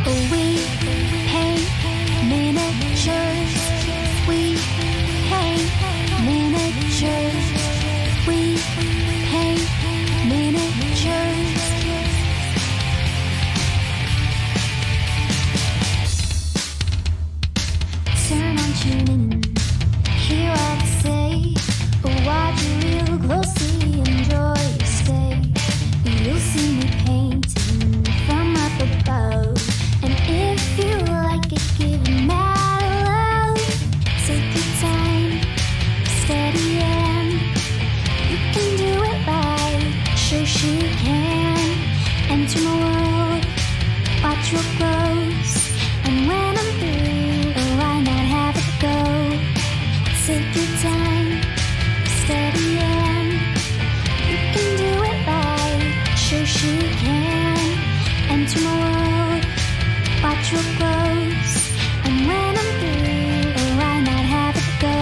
We paint miniatures. We paint miniatures. We paint miniatures. Turn on, tune in, hear what I say. Watch real closely, enjoy your stay. You'll see me painting from up above. And if you like it, give it mad love. Take your time, steady and you can do it right. Shoshie can enter my world, watch real close. And when I'm through, why not have it go? Take your time, steady and you can do it right. Shoshie can enter my world, watch real close. And when I'm through, why not have it go?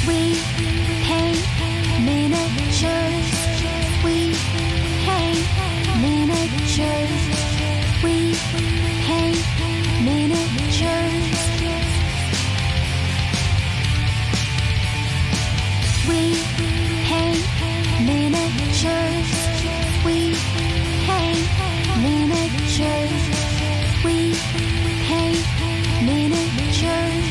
We paint miniatures. We paint miniatures. We paint miniatures. We paint miniatures. We paint miniatures. We paint miniatures.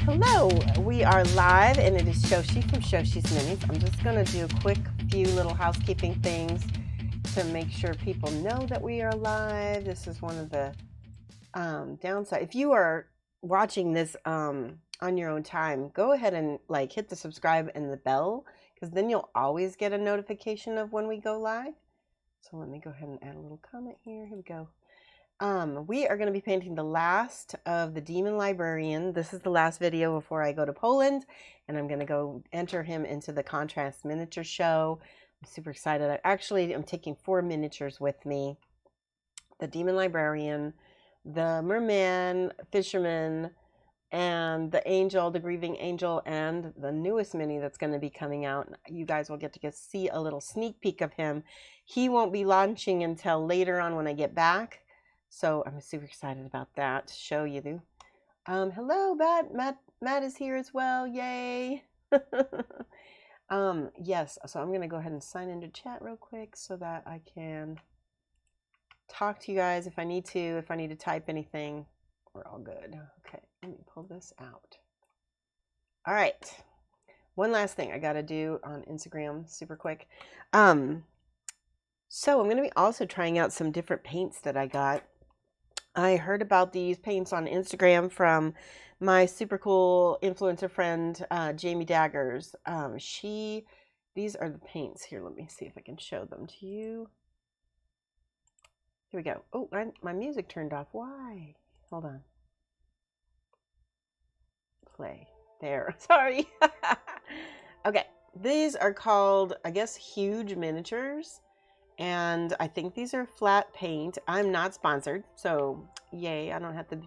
Hello, we are live and it is Shoshie from ShoshiesMinis. I'm just going to do a quick few little housekeeping things to make sure people know that we are live. This is one of the downside. If you are watching this on your own time, go ahead and hit the subscribe and the bell, because then you'll always get a notification of when we go live. So let me go ahead and add a little comment here. Here we go. We are going to be painting the last of the Demon Librarian. This is the last video before I go to Poland, and I'm going to go enter him into the contrast miniature show. I'm super excited. I'm taking 4 miniatures with me: the Demon Librarian, the Merman, Fisherman, and the Angel, the Grieving Angel, and the newest mini that's going to be coming out. You guys will get to see a little sneak peek of him. He won't be launching until later on when I get back. So I'm super excited about that to show you. Hello, Matt is here as well. Yay. Yes, so I'm going to go ahead and sign into chat real quick so that I can talk to you guys if I need to type anything. We're all good. Okay, let me pull this out. All right. One last thing I got to do on Instagram super quick. So I'm going to be also trying out some different paints that I got. I heard about these paints on Instagram from my super cool influencer friend, Jamie Daggers. These are the paints here. Let me see if I can show them to you. Here we go. Oh, my music turned off. Why? Hold on. Play. There. Sorry. Okay. These are called, I guess, huge miniatures. And I think these are flat paint. I'm not sponsored. So, yay. I don't have to,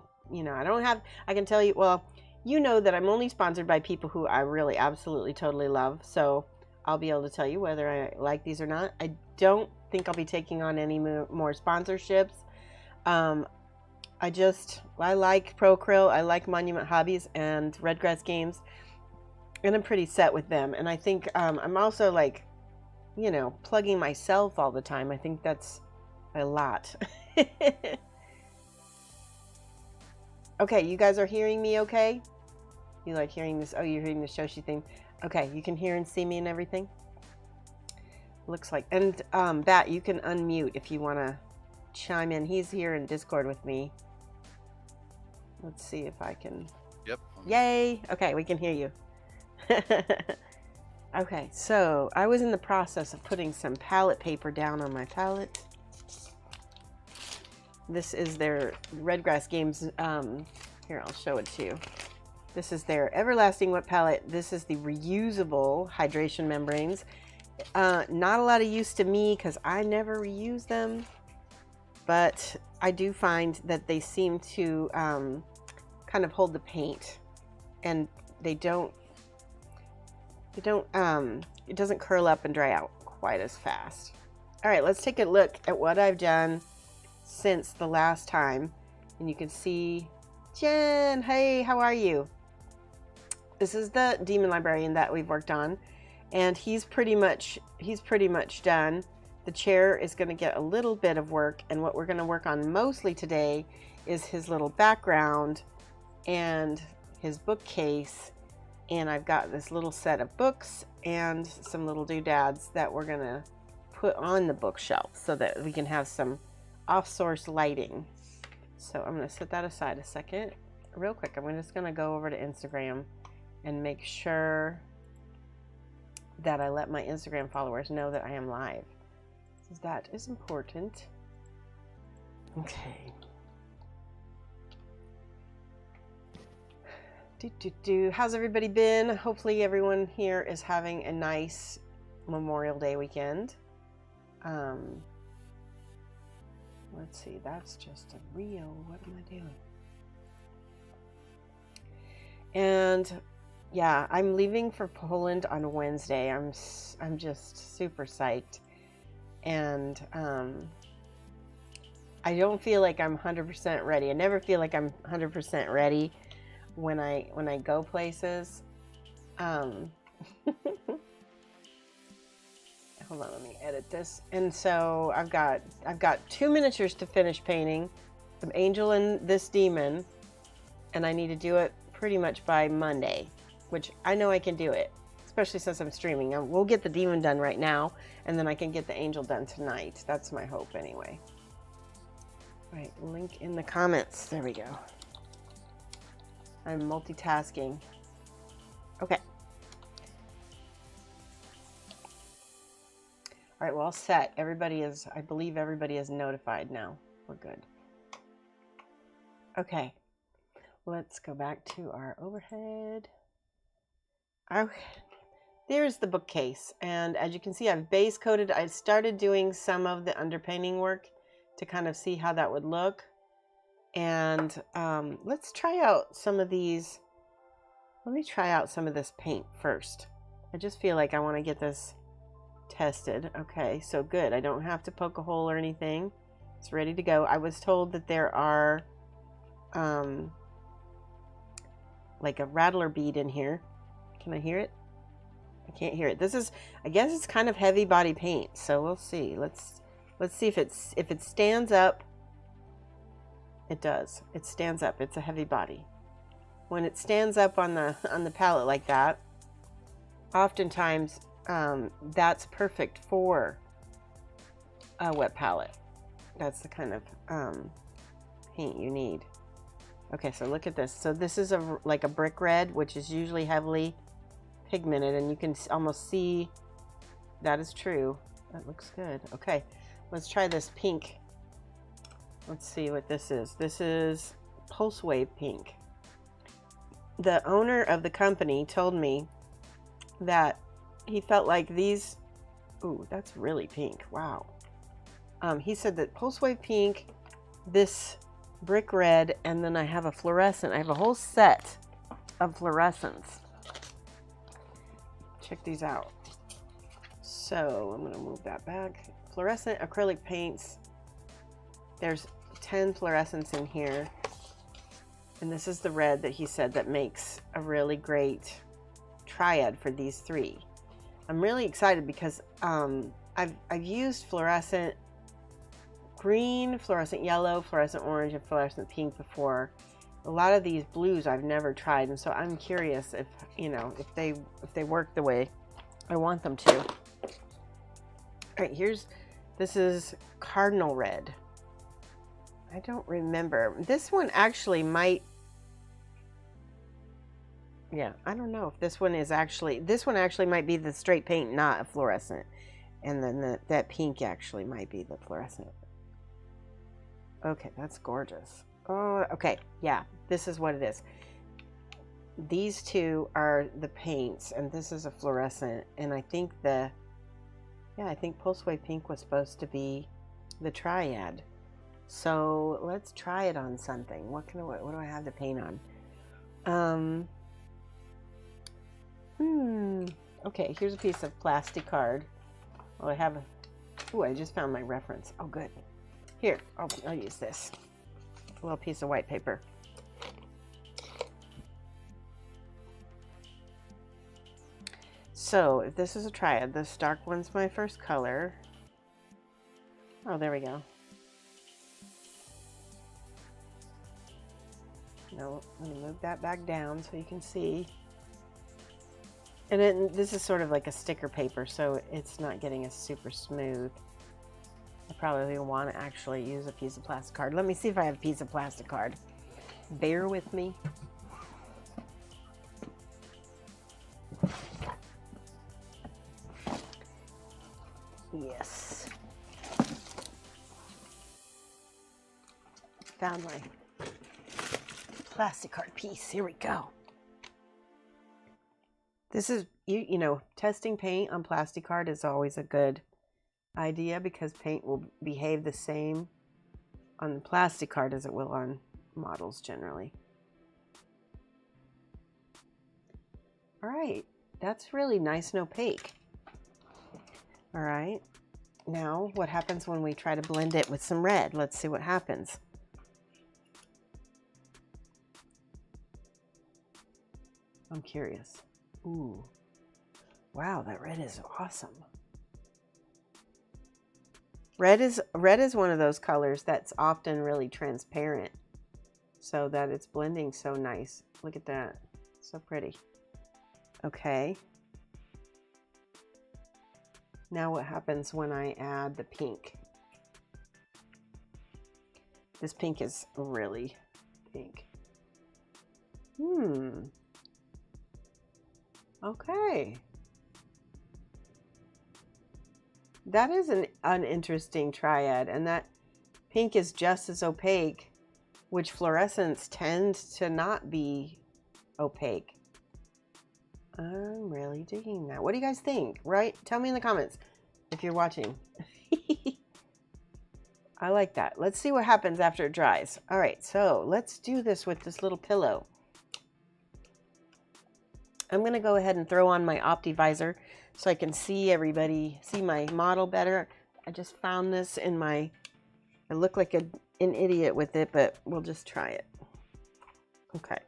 I can tell you, well, you know that I'm only sponsored by people who I really absolutely totally love. So I'll be able to tell you whether I like these or not. I don't think I'll be taking on any more sponsorships. I like Acryl, I like Monument Hobbies and Redgrass Games, and I'm pretty set with them. And I think I'm also like, plugging myself all the time. I think that's a lot. Okay, you guys are hearing me okay? You like hearing this? Oh, you're hearing the Shoshie thing. Okay, you can hear and see me and everything? Looks like. And Bat, you can unmute if you want to chime in. He's here in Discord with me. Let's see if I can. Yep. Yay! Okay, we can hear you. Okay, so I was in the process of putting some palette paper down on my palette. This is their Redgrass Games. Here, I'll show it to you. This is their Everlasting Wet Palette. This is the reusable hydration membranes. Not a lot of use to me because I never reuse them, but I do find that they seem to kind of hold the paint, and it doesn't curl up and dry out quite as fast. All right, let's take a look at what I've done since the last time. And you can see Jen, hey, how are you? This is the Demon Librarian that we've worked on, and he's pretty much done. The chair is going to get a little bit of work, and what we're going to work on mostly today is his little background and his bookcase. And I've got this little set of books and some little doodads that we're going to put on the bookshelf so that we can have some off-source lighting. So I'm going to set that aside a second. Real quick, I'm just going to go over to Instagram and make sure that I let my Instagram followers know that I am live. So that is important. Okay. How's everybody been? Hopefully everyone here is having a nice Memorial Day weekend. Let's see, that's just a Rio. What am I doing? And yeah, I'm leaving for Poland on Wednesday. I'm just super psyched. And I don't feel like I'm 100% ready. I never feel like I'm 100% ready when I go places. Hold on, let me edit this. And so I've got 2 miniatures to finish painting, some angel and this demon, and I need to do it pretty much by Monday, which I know I can do it, especially since I'm streaming. We'll get the demon done right now, and then I can get the angel done tonight. That's my hope anyway. All right, link in the comments. There we go. I'm multitasking. Okay. All right, well, all set. I believe everybody is notified now. We're good. Okay. Let's go back to our overhead. Okay. There's the bookcase. And as you can see, I've base coated. I started doing some of the underpainting work to kind of see how that would look. And let's try out some of these. Let me try out some of this paint first. I just feel like I want to get this tested. Okay, so good. I don't have to poke a hole or anything. It's ready to go. I was told that there are like a rattler bead in here. Can I hear it? I can't hear it. This is, I guess it's kind of heavy body paint, so we'll see. Let's see if it stands up. It does. It stands up. It's a heavy body. When it stands up on the palette like that, oftentimes that's perfect for a wet palette. That's the kind of paint you need. Okay, so look at this. So this is like a brick red, which is usually heavily pigmented, and you can almost see that is true. That looks good. Okay, let's try this pink Let's see what this is. This is Pulse Wave Pink. The owner of the company told me that he felt like these, ooh, that's really pink. Wow. He said that Pulse Wave Pink, this brick red, and then I have a fluorescent. I have a whole set of fluorescents. Check these out. So I'm going to move that back. Fluorescent acrylic paints. There's 10 fluorescents in here. And this is the red that he said that makes a really great triad for these three. I'm really excited because I've used fluorescent green, fluorescent yellow, fluorescent orange, and fluorescent pink before. A lot of these blues I've never tried, and so I'm curious if, you know, if they work the way I want them to. All right, this is Cardinal Red. I don't remember. This one actually might, yeah, I don't know if this one actually might be the straight paint, not a fluorescent. And then that pink actually might be the fluorescent. Okay, that's gorgeous. Oh, okay, yeah, this is what it is. These two are the paints, and this is a fluorescent. And I think I think Pulse Wave Pink was supposed to be the triad. So let's try it on something. What do I have to paint on? Okay, here's a piece of plastic card. Oh, I just found my reference. Oh, good. Here, I'll use this. A little piece of white paper. So, if this is a triad, this dark one's my first color. Oh, there we go. Now, let me move that back down so you can see. And then this is sort of like a sticker paper, so it's not getting as super smooth. I probably want to actually use a piece of plastic card. Let me see if I have a piece of plastic card. Bear with me. Yes. Found my plastic card piece. Here we go. This is, you know, testing paint on plastic card is always a good idea because paint will behave the same on the plastic card as it will on models generally. All right, that's really nice and opaque. All right, now what happens when we try to blend it with some red? Let's see what happens. I'm curious. Ooh, wow, that red is awesome. Red is one of those colors that's often really transparent, so that it's blending so nice. Look at that, so pretty. Okay. Now what happens when I add the pink? This pink is really pink. Okay. That is an interesting triad, and that pink is just as opaque, which fluorescents tend to not be opaque. I'm really digging that. What do you guys think? Right? Tell me in the comments if you're watching. I like that. Let's see what happens after it dries. All right, so let's do this with this little pillow. I'm going to go ahead and throw on my OptiVisor so I can see see my model better. I just found this in I look like an idiot with it, but we'll just try it. Okay.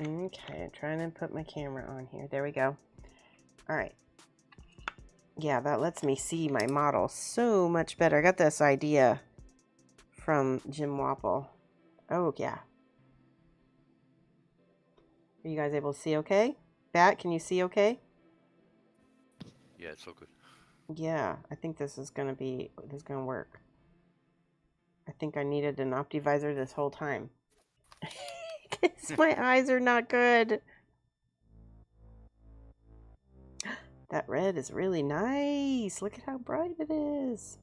Okay, trying to put my camera on here. There we go. All right. Yeah, that lets me see my model so much better. I got this idea from Jim Wapple. Oh, yeah. Are you guys able to see okay? Bat, can you see okay? Yeah, it's all good. Yeah, I think this is gonna work. I think I needed an OptiVisor this whole time. My eyes are not good. That red is really nice. Look at how bright it is.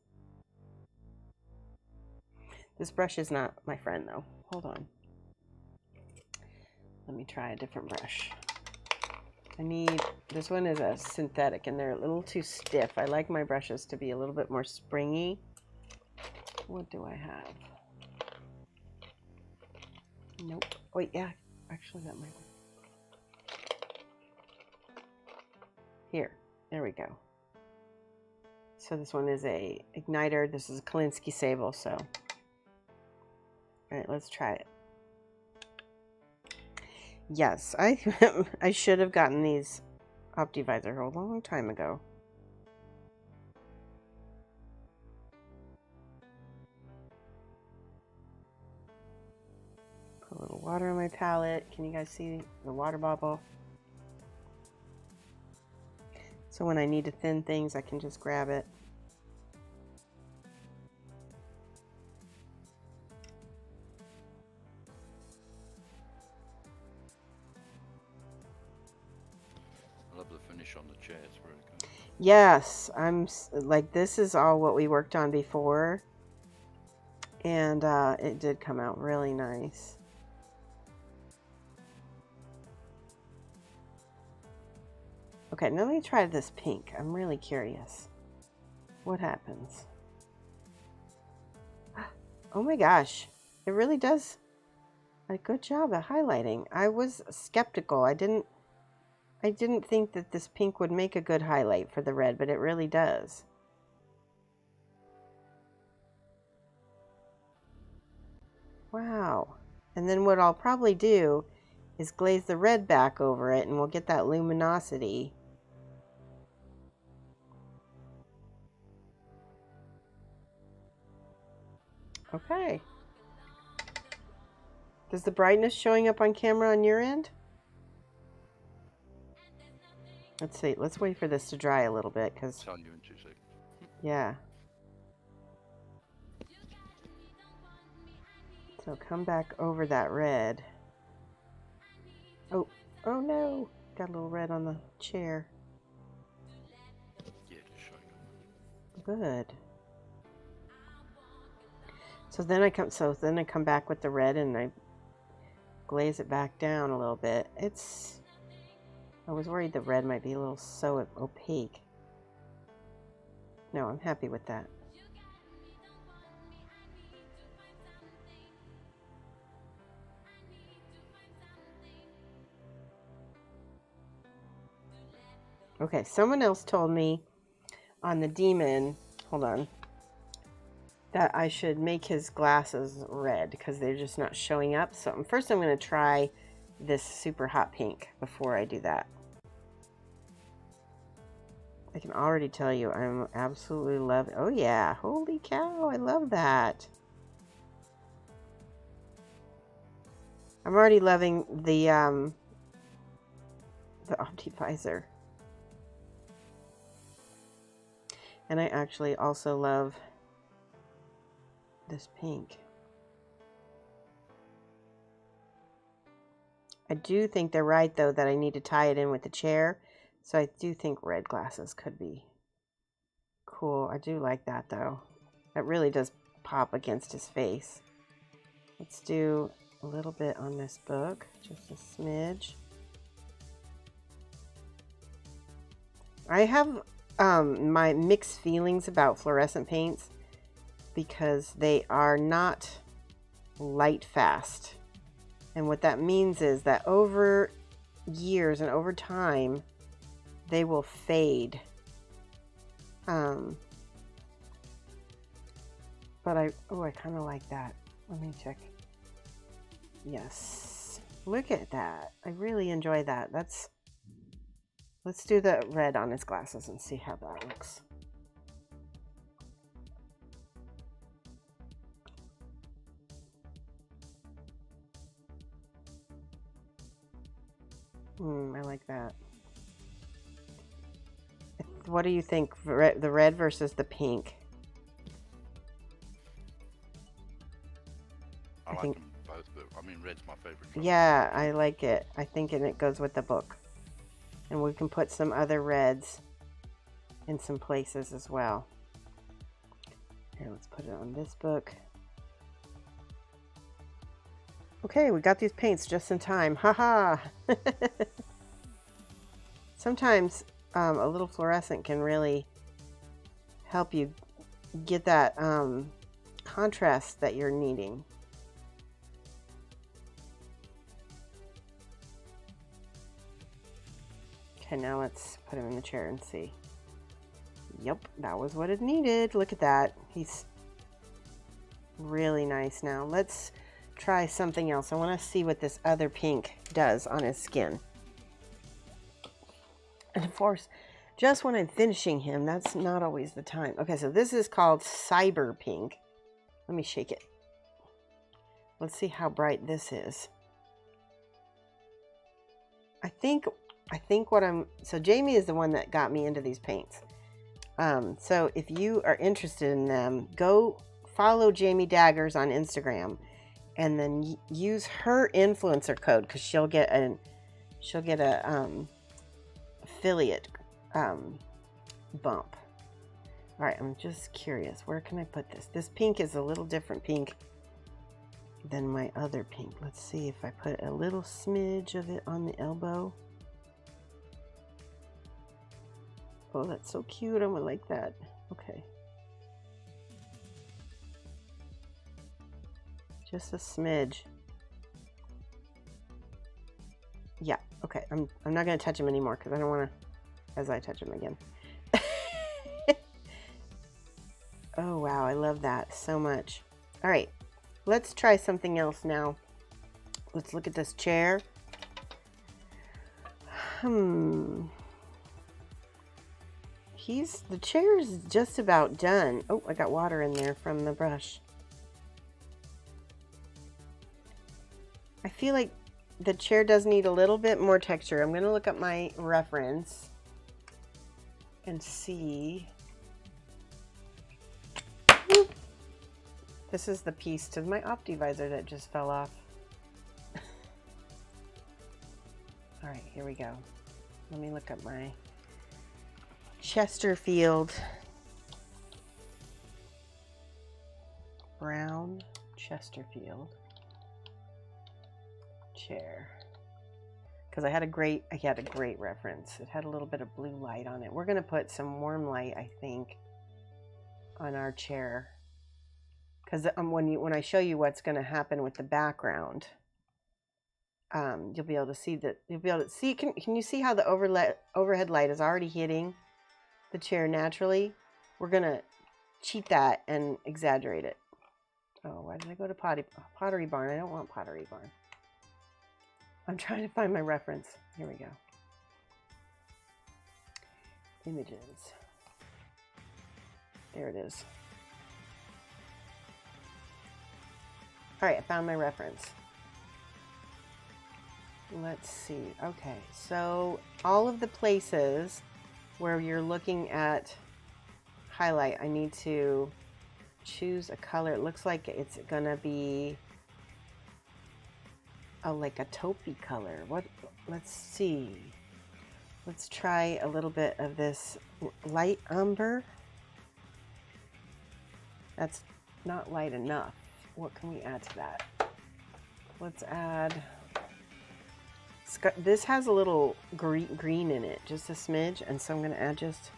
This brush is not my friend though. Hold on. Let me try a different brush. This one is a synthetic and they're a little too stiff. I like my brushes to be a little bit more springy. What do I have? Nope. Wait, yeah. Actually, that might be. Here. There we go. So this one is a igniter. This is a Kolinsky Sable, so. Alright, let's try it. Yes, I should have gotten these Optivisor a long time ago. Put a little water on my palette. Can you guys see the water bubble? So when I need to thin things, I can just grab it. I love the finish on the chair. It's really good. Yes, like this is all what we worked on before. And it did come out really nice. Okay, now let me try this pink. I'm really curious. What happens? Oh my gosh. It really does a good job at highlighting. I was skeptical. I didn't think that this pink would make a good highlight for the red, but it really does. Wow. And then what I'll probably do is glaze the red back over it and we'll get that luminosity. Okay. Does the brightness showing up on camera on your end? Let's see. Let's wait for this to dry a little bit, because Tell you in 2 seconds. yeah. So come back over that red. Oh no! Got a little red on the chair. Yeah, just showing up. Good. So then I come back with the red and I glaze it back down a little bit. I was worried the red might be a little so opaque. No, I'm happy with that. Okay, someone else told me on the Demon, hold on, that I should make his glasses red because they're just not showing up. So first I'm going to try this super hot pink before I do that. I can already tell you I'm absolutely loving. Oh yeah, holy cow, I love that. I'm already loving the Optivisor. And I actually also love this pink. I do think they're right though that I need to tie it in with the chair. So I do think red glasses could be cool. I do like that though. That really does pop against his face. Let's do a little bit on this book, just a smidge. I have my mixed feelings about fluorescent paints because they are not light fast. And what that means is that over years and over time, they will fade. But I kind of like that. Let me check. Yes. Look at that. I really enjoy that. Let's do the red on his glasses and see how that looks. I like that. What do you think? The red versus the pink? I like them both, but I mean, red's my favorite color. Yeah, I like it. I think and it goes with the book. And we can put some other reds. in some places as well. Here, let's put it on this book. Okay, we got these paints just in time. Haha! Sometimes a little fluorescent can really help you get that contrast that you're needing. Okay, now let's put him in the chair and see. Yep, that was what it needed. Look at that. He's really nice now. Let's try something else. I want to see what this other pink does on his skin. And of course, just when I'm finishing him, that's not always the time. Okay, so this is called Cyber Pink. Let me shake it. Let's see how bright this is. I think so Jamie is the one that got me into these paints. So if you are interested in them, go follow Jamie Daggers on Instagram, and then use her influencer code, because she'll get a affiliate bump. All right, I'm just curious, where can I put this? This pink is a little different pink than my other pink. Let's see if I put a little smidge of it on the elbow. Oh, that's so cute. I would like that. Okay. Just a smidge. Yeah, okay. I'm not going to touch him anymore because I don't want to, as I touch him again. Oh, wow. I love that so much. All right. Let's try something else now. Let's look at this chair. The chair is just about done. Oh, I got water in there from the brush. I feel like the chair does need a little bit more texture. I'm going to look up my reference and see. This is the piece to my Optivisor that just fell off. All right, here we go. Let me look up my Chesterfield brown Chesterfield chair, because I had a great reference. It had a little bit of blue light on it. We're going to put some warm light, I think, on our chair, because when I show you what's going to happen with the background, you'll be able to see that. You'll be able to see. Can you see how the overhead light is already hitting the chair naturally? We're going to cheat that and exaggerate it. Oh, why did I go to Pottery Barn? I don't want Pottery Barn. I'm trying to find my reference. Here we go. Images. There it is. All right, I found my reference. Let's see. Okay, so all of the places where you're looking at highlight, I need to choose a color. It looks like it's gonna be like a taupey color. Let's see. Let's try a little bit of this light umber. That's not light enough. What can we add to that? Let's add, this has a little green in it, just a smidge, and so I'm going to add just,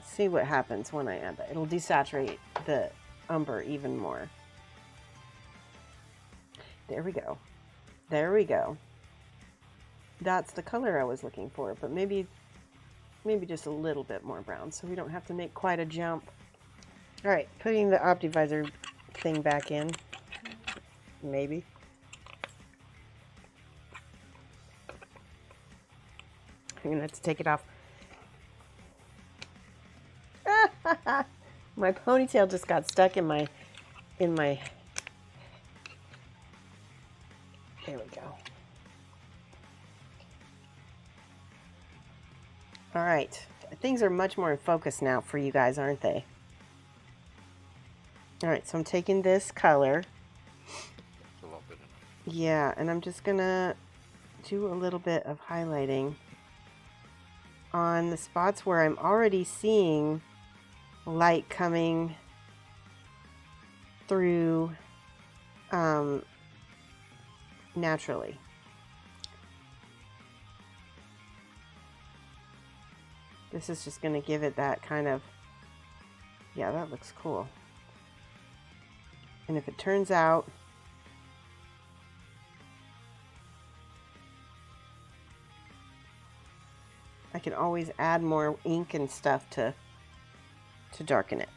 see what happens when I add that. It'll desaturate the umber even more. There we go. There we go. That's the color I was looking for, but maybe just a little bit more brown, so we don't have to make quite a jump. All right, putting the Optivisor thing back in, maybe. I'm gonna have to take it off. My ponytail just got stuck in my, there we go. All right, things are much more in focus now for you guys, aren't they? All right, so I'm taking this color. It's a lot better. Yeah, and I'm just gonna do a little bit of highlighting. on the spots where I'm already seeing light coming through naturally. This is just going to give it that kind of, yeah, that looks cool. And if it turns out I can always add more ink and stuff to darken it.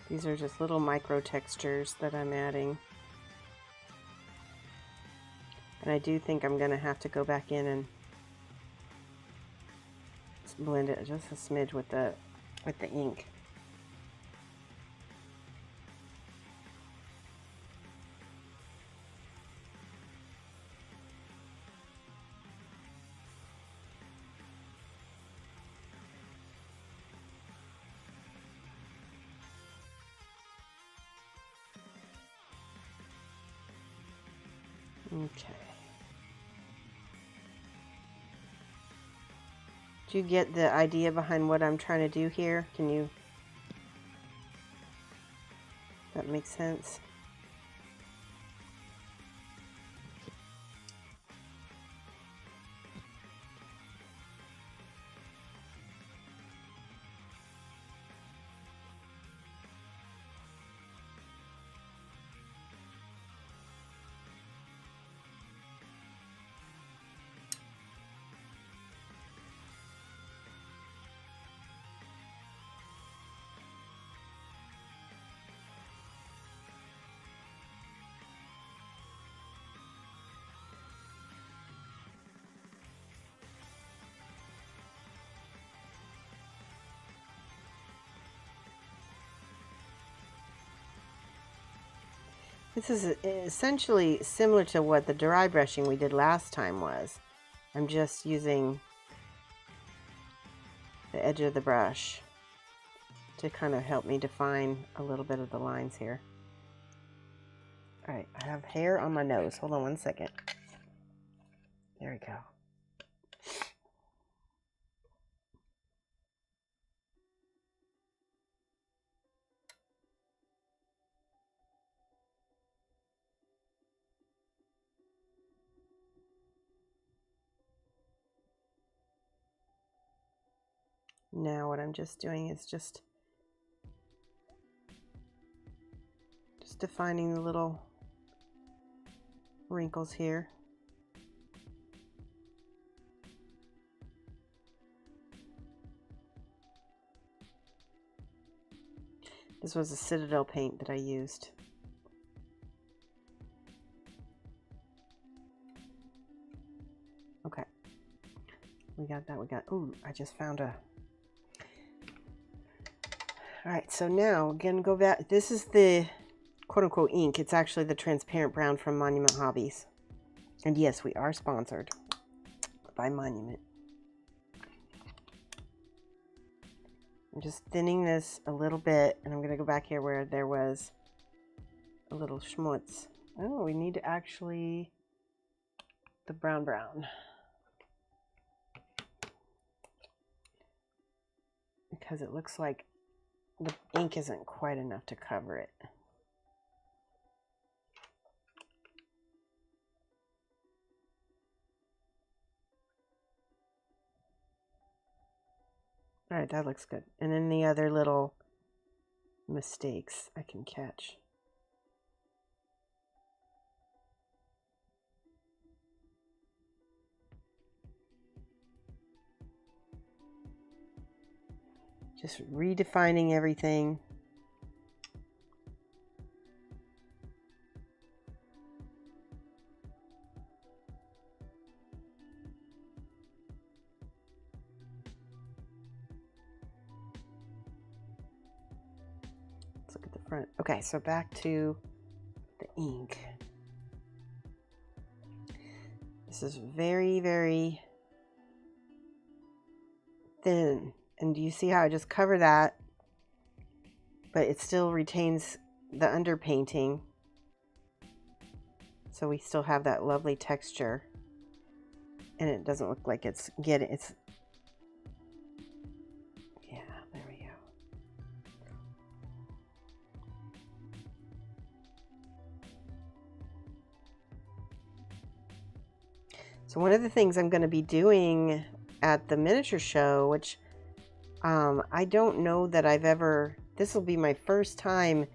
These are just little micro textures that I'm adding. And I do think I'm going to have to go back in and blend it just a smidge with the ink. Okay. Do you get the idea behind what I'm trying to do here? Can you... that makes sense? This is essentially similar to what the dry brushing we did last time was. I'm just using the edge of the brush to kind of help me define a little bit of the lines here. All right, I have hair on my nose. Hold on one second. There we go. Now what I'm just doing is just defining the little wrinkles here. This was a Citadel paint that I used. Okay. We got that, ooh, I just found a... All right, so now again, go back. This is the quote-unquote ink. It's actually the transparent brown from Monument Hobbies. And yes, we are sponsored by Monument. I'm just thinning this a little bit, and I'm going to go back here where there was a little schmutz. Oh, we need to actually... the brown. Because it looks like the ink isn't quite enough to cover it. All right, that looks good. And then the other little mistakes I can catch. Just redefining everything. front. Okay, so back to the ink. This is very, very thin. And do you see how I just cover that, but it still retains the underpainting. So we still have that lovely texture. And it doesn't look like it's yeah, there we go. So one of the things I'm going to be doing at the miniature show, which I don't know that I've ever, this will be my first time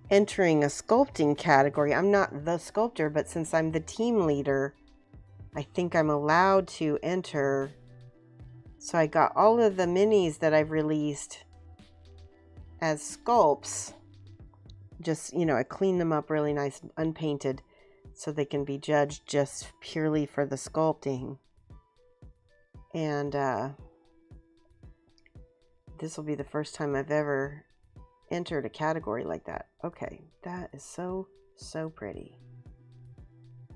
entering a sculpting category. I'm not the sculptor, but since I'm the team leader, I think I'm allowed to enter. So I got all of the minis that I've released as sculpts. Just, you know, I cleaned them up really nice, unpainted, so they can be judged just purely for the sculpting. And this will be the first time I've ever entered a category like that. Okay, that is so, so pretty.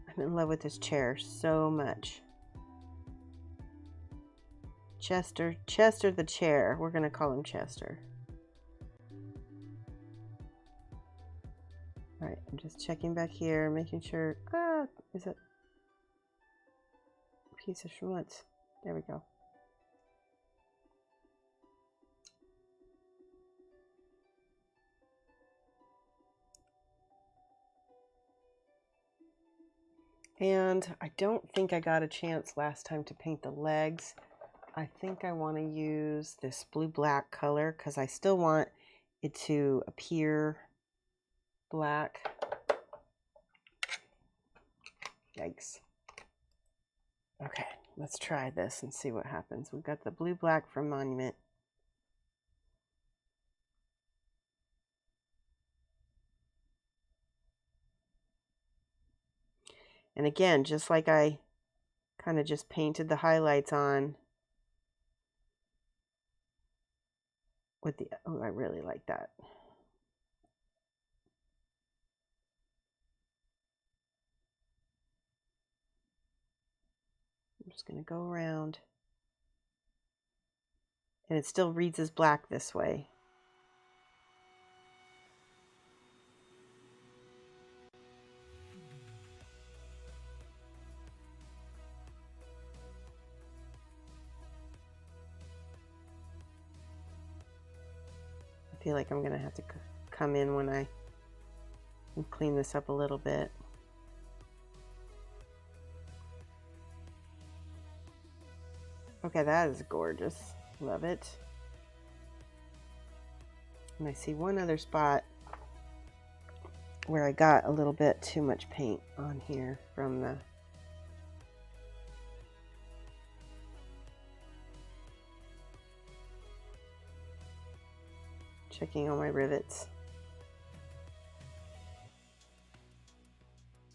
I'm in love with this chair so much. Chester the chair. We're going to call him Chester. All right, I'm just checking back here, making sure. Is it a piece of schmutz? There we go. And I don't think I got a chance last time to paint the legs. I think I want to use this blue-black color because I still want it to appear black. Yikes. Okay, let's try this and see what happens. We've got the blue-black from Monument. And again, just like I kind of just painted the highlights on with the, oh, I really like that. I'm just going to go around. And it still reads as black this way. I feel like I'm going to have to come in when I clean this up a little bit. Okay, that is gorgeous. Love it. And I see one other spot where I got a little bit too much paint on here from the checking all my rivets.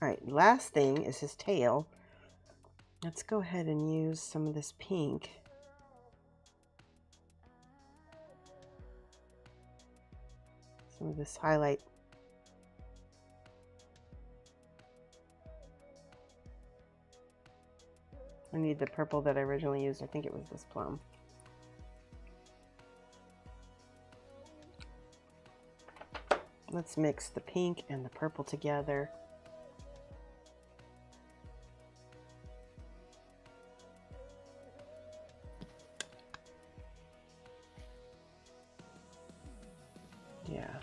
All right, last thing is his tail. Let's go ahead and use some of this pink. Some of this highlight. I need the purple that I originally used. I think it was this plum. Let's mix the pink and the purple together. Yeah.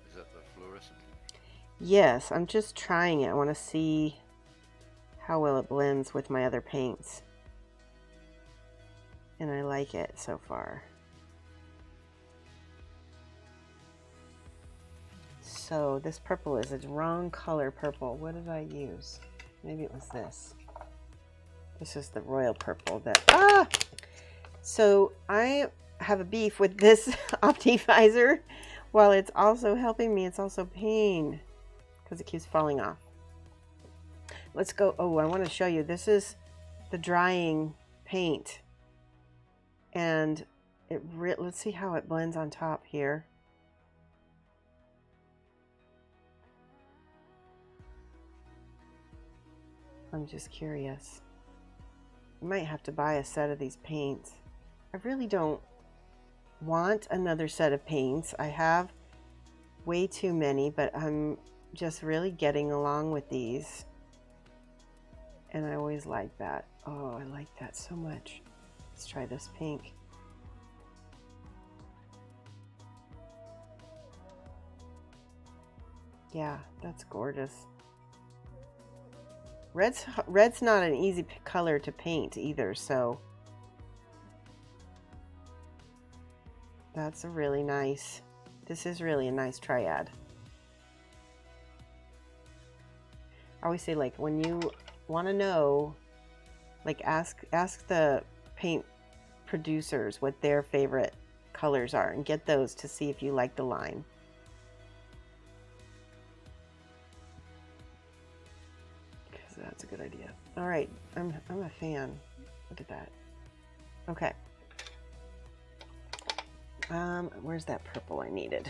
Is that the fluorescent? Yes, I'm just trying it. I want to see how well it blends with my other paints. And I like it so far. So this purple is a wrong color purple. What did I use? Maybe it was this. This is the royal purple that, So I have a beef with this optifizer. While it's also helping me, it's also pain because it keeps falling off. Let's go. Oh, I want to show you. This is the drying paint. And let's see how it blends on top here. I'm just curious. I might have to buy a set of these paints. I really don't want another set of paints. I have way too many, but I'm just really getting along with these. And I always like that. Oh, I like that so much. Let's try this pink. Yeah, that's gorgeous. Red's not an easy color to paint either, so that's a really nice, this is really a nice triad. I always say, like, when you want to know, like, ask the paint producers what their favorite colors are and get those to see if you like the line. Because that's a good idea. All right, I'm a fan. Look at that. Okay. Where's that purple I needed?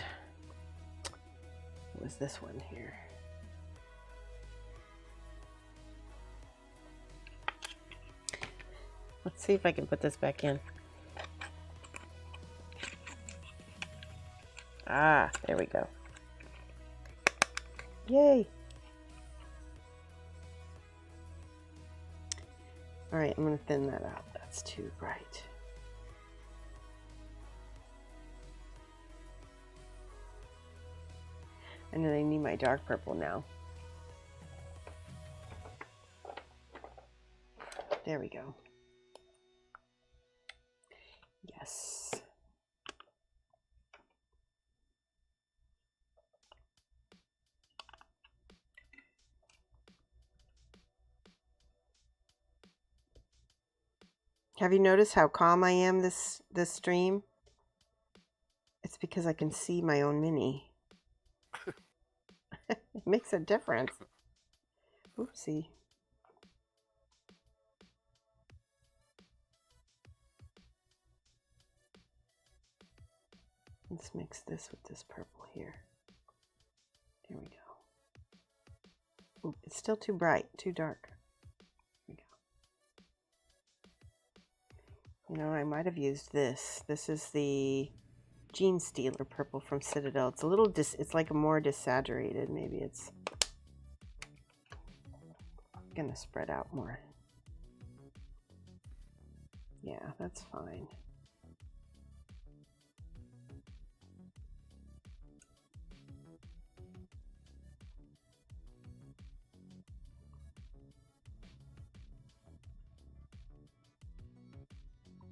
It was this one here. Let's see if I can put this back in. Ah, there we go. Yay! All right, I'm going to thin that out. That's too bright. And then I need my dark purple now. There we go. Yes. Have you noticed how calm I am this stream? It's because I can see my own mini. It makes a difference. Oopsie. Let's mix this with this purple here. There we go. Ooh, it's still too bright, too dark. There we go. You know, I might have used this. This is the Gene Stealer purple from Citadel. It's a little it's like a more desaturated. Maybe it's gonna spread out more. Yeah, that's fine.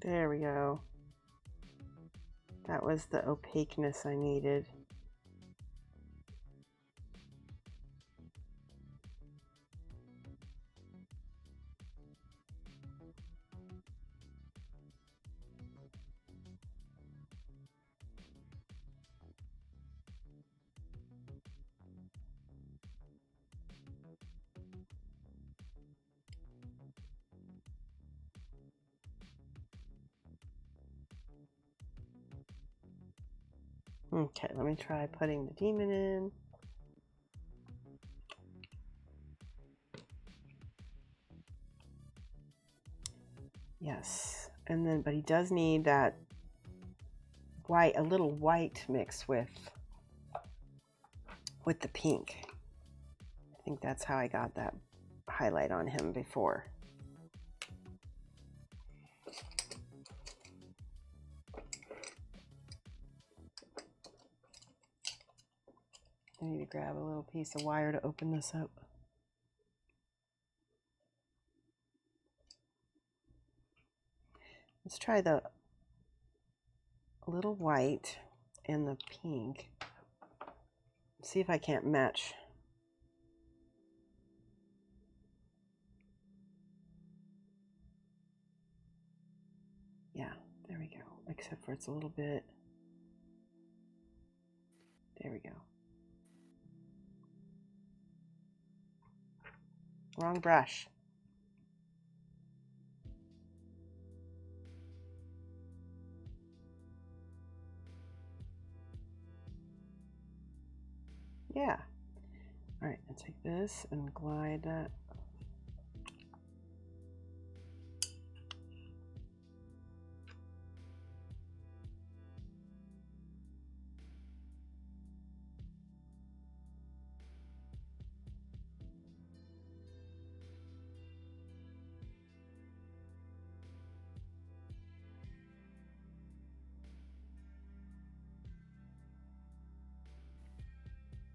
There we go. That was the opaqueness I needed. Okay, let me try putting the demon in. Yes, and then, but he does need that white, a little white mixed with the pink. I think that's how I got that highlight on him before. I need to grab a little piece of wire to open this up. Let's try the little white and the pink. See if I can't match. Yeah, there we go. Except for it's a little bit. There we go. Wrong brush. Yeah. All right, I'll take this and glide that.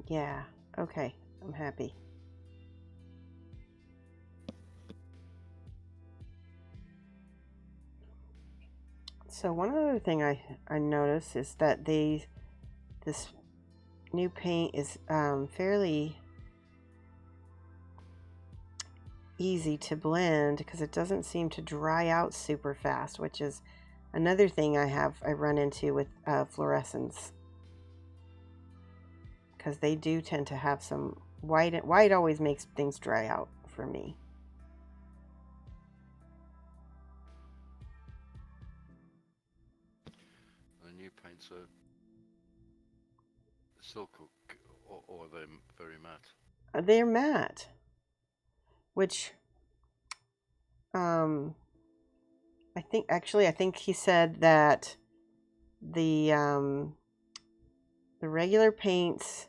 Yeah, okay, I'm happy. So one other thing I noticed is that this new paint is fairly easy to blend because it doesn't seem to dry out super fast, which is another thing I run into with fluorescents, because they do tend to have some white. White always makes things dry out for me. The new paints are silk or are they very matte? They're matte, which I think he said that the regular paints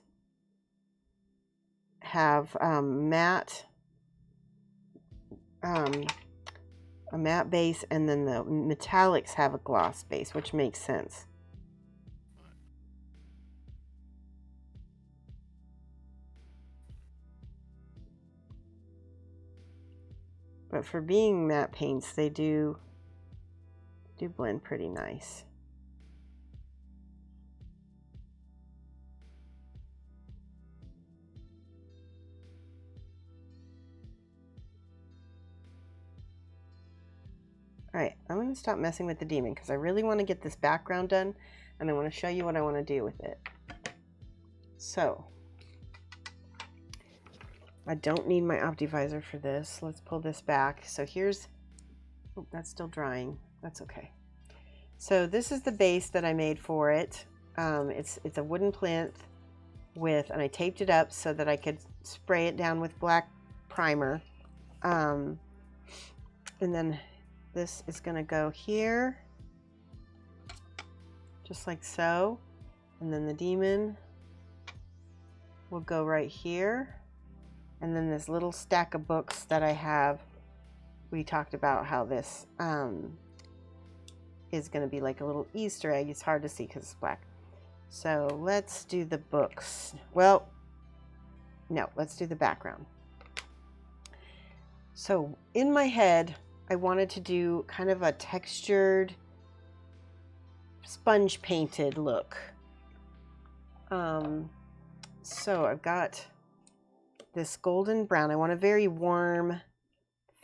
have matte, a matte base, and then the metallics have a gloss base, which makes sense. But for being matte paints, they do blend pretty nice. Alright, I'm going to stop messing with the demon because I really want to get this background done, and I want to show you what I want to do with it. So, I don't need my Optivisor for this. Let's pull this back. So here's, oh, that's still drying. That's okay. So this is the base that I made for it. It's a wooden plinth with, and I taped it up so that I could spray it down with black primer. And then this is going to go here, just like so. And then the demon will go right here. And then this little stack of books that I have, we talked about how this is going to be like a little Easter egg. It's hard to see because it's black. So let's do the books. Well, no, let's do the background. So in my head, I wanted to do kind of a textured, sponge painted look. So I've got this golden brown. I want a very warm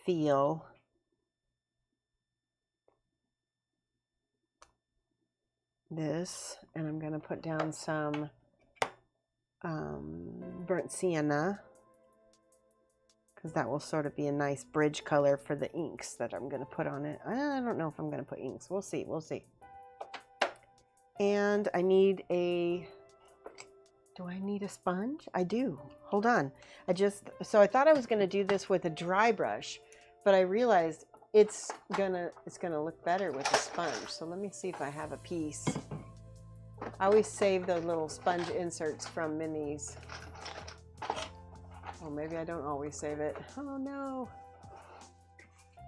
feel. This, and I'm going to put down some burnt sienna, because that will sort of be a nice bridge color for the inks that I'm going to put on it. I don't know if I'm going to put inks. We'll see. We'll see. And I need a... Do I need a sponge? I do. Hold on. So I thought I was going to do this with a dry brush, but I realized it's gonna look better with a sponge. So let me see if I have a piece. I always save the little sponge inserts from minis. Well, maybe I don't always save it. Oh no.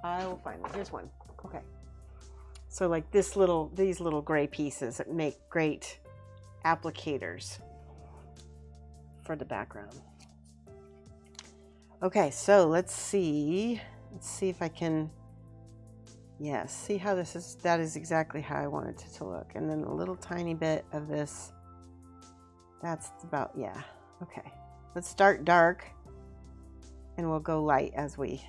I will find it. Here's one. Okay. So like these little gray pieces that make great applicators for the background. Okay, so let's see if I can, yeah, see how this is. That is exactly how I wanted it to look. And then a little tiny bit of this. That's about, yeah. Okay, let's start dark and we'll go light as we,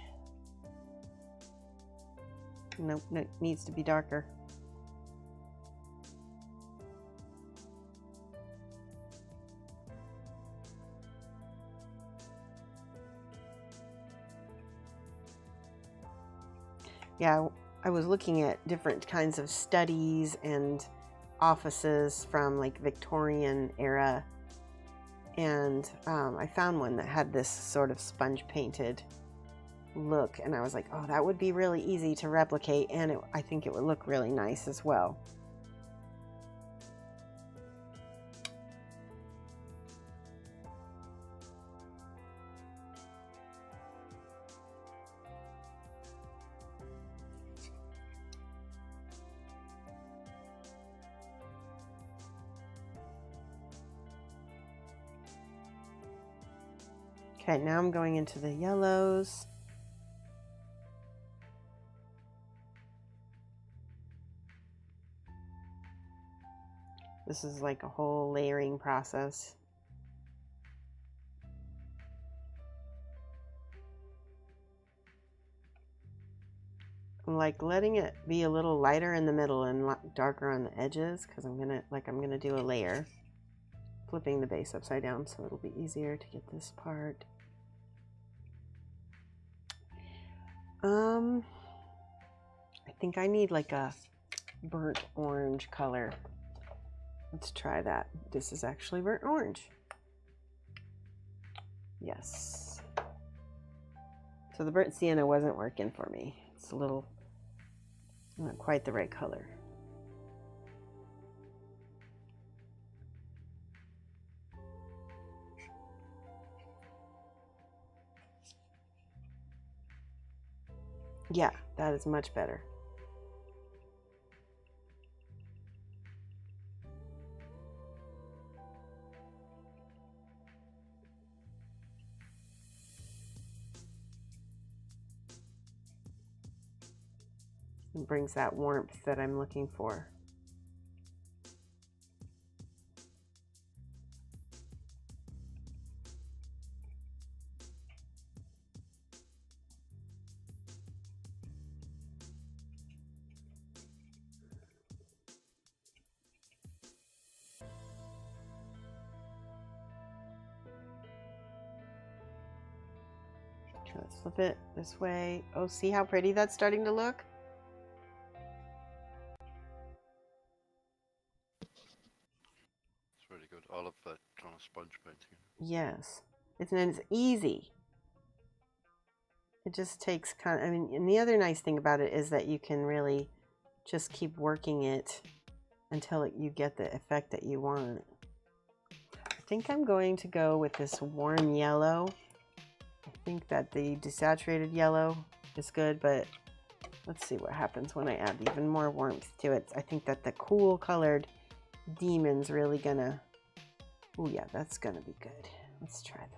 nope, it needs to be darker. Yeah, I was looking at different kinds of studies and offices from like Victorian era, and I found one that had this sort of sponge painted look, and I was like, oh, that would be really easy to replicate, and I think it would look really nice as well. Okay, now I'm going into the yellows. This is like a whole layering process. I'm like letting it be a little lighter in the middle and darker on the edges because I'm gonna do a layer. Flipping the base upside down so it'll be easier to get this part. I think I need like a burnt orange color. Let's try that. This is actually burnt orange. Yes. So the burnt sienna wasn't working for me. It's a little, not quite the right color. Yeah, that is much better. It brings that warmth that I'm looking for. Let's flip it this way. Oh, see how pretty that's starting to look? It's really good. I love that kind of sponge painting. Yes. It's easy. It just takes I mean, and the other nice thing about it is that you can really just keep working it until you get the effect that you want. I think I'm going to go with this warm yellow. I think that the desaturated yellow is good, but let's see what happens when I add even more warmth to it. I think that the cool colored Demon's really gonna, oh yeah, that's gonna be good. Let's try that.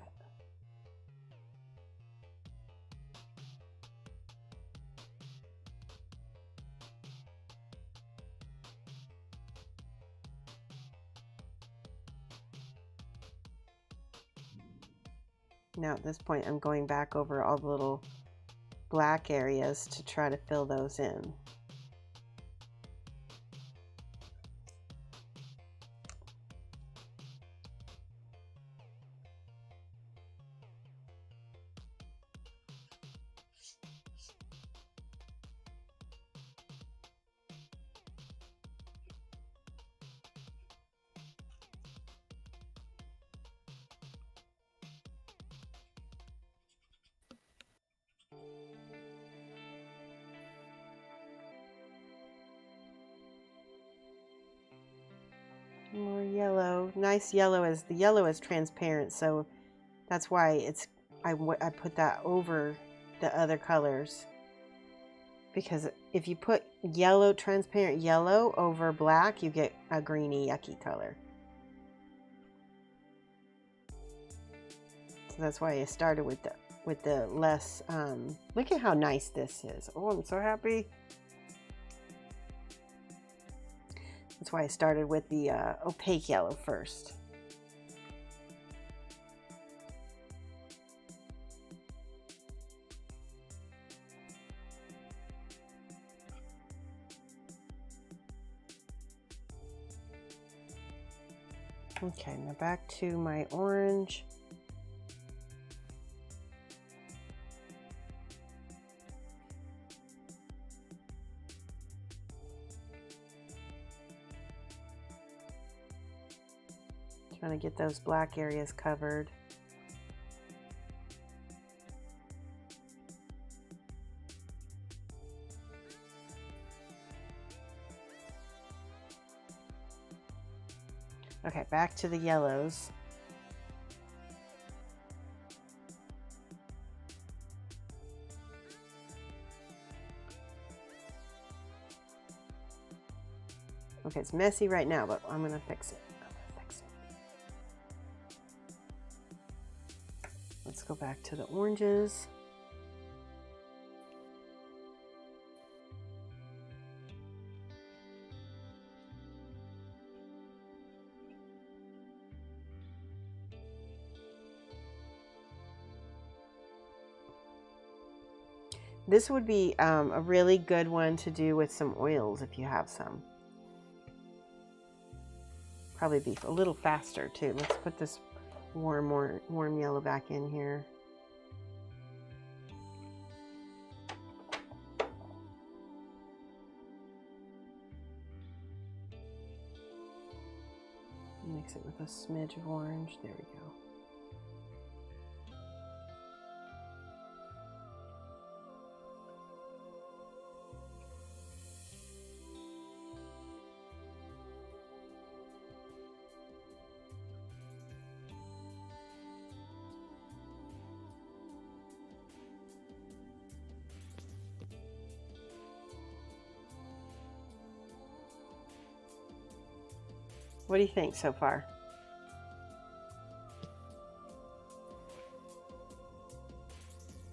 Now at this point, I'm going back over all the little black areas to try to fill those in. More yellow. Nice yellow. The yellow is transparent, so that's why I put that over the other colors, because if you put yellow, transparent yellow over black, you get a greeny yucky color. So that's why I started with the less. Look at how nice this is. Oh, I'm so happy. That's why I started with the opaque yellow first. Okay, now back to my orange. Trying to get those black areas covered. Okay, back to the yellows. Okay, it's messy right now, but I'm gonna fix it. Let's go back to the oranges. This would be a really good one to do with some oils if you have some. Probably be a little faster too. Let's put this warm yellow back in here. Mix it with a smidge of orange. There we go. What do you think so far?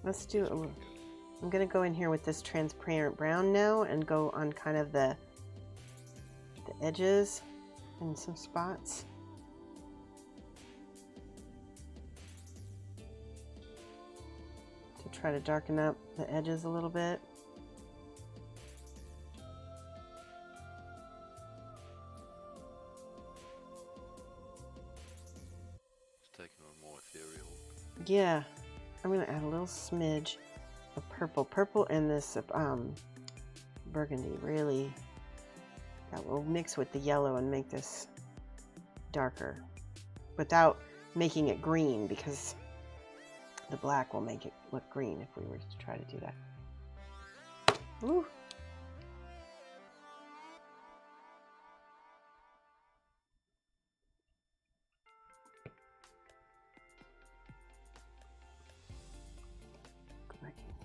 Let's do it. I'm going to go in here with this transparent brown now and go on kind of the edges and some spots. To try to darken up the edges a little bit. Yeah, I'm going to add a little smidge of purple. Purple and this burgundy really, that will mix with the yellow and make this darker without making it green, because the black will make it look green if we were to try to do that. Ooh.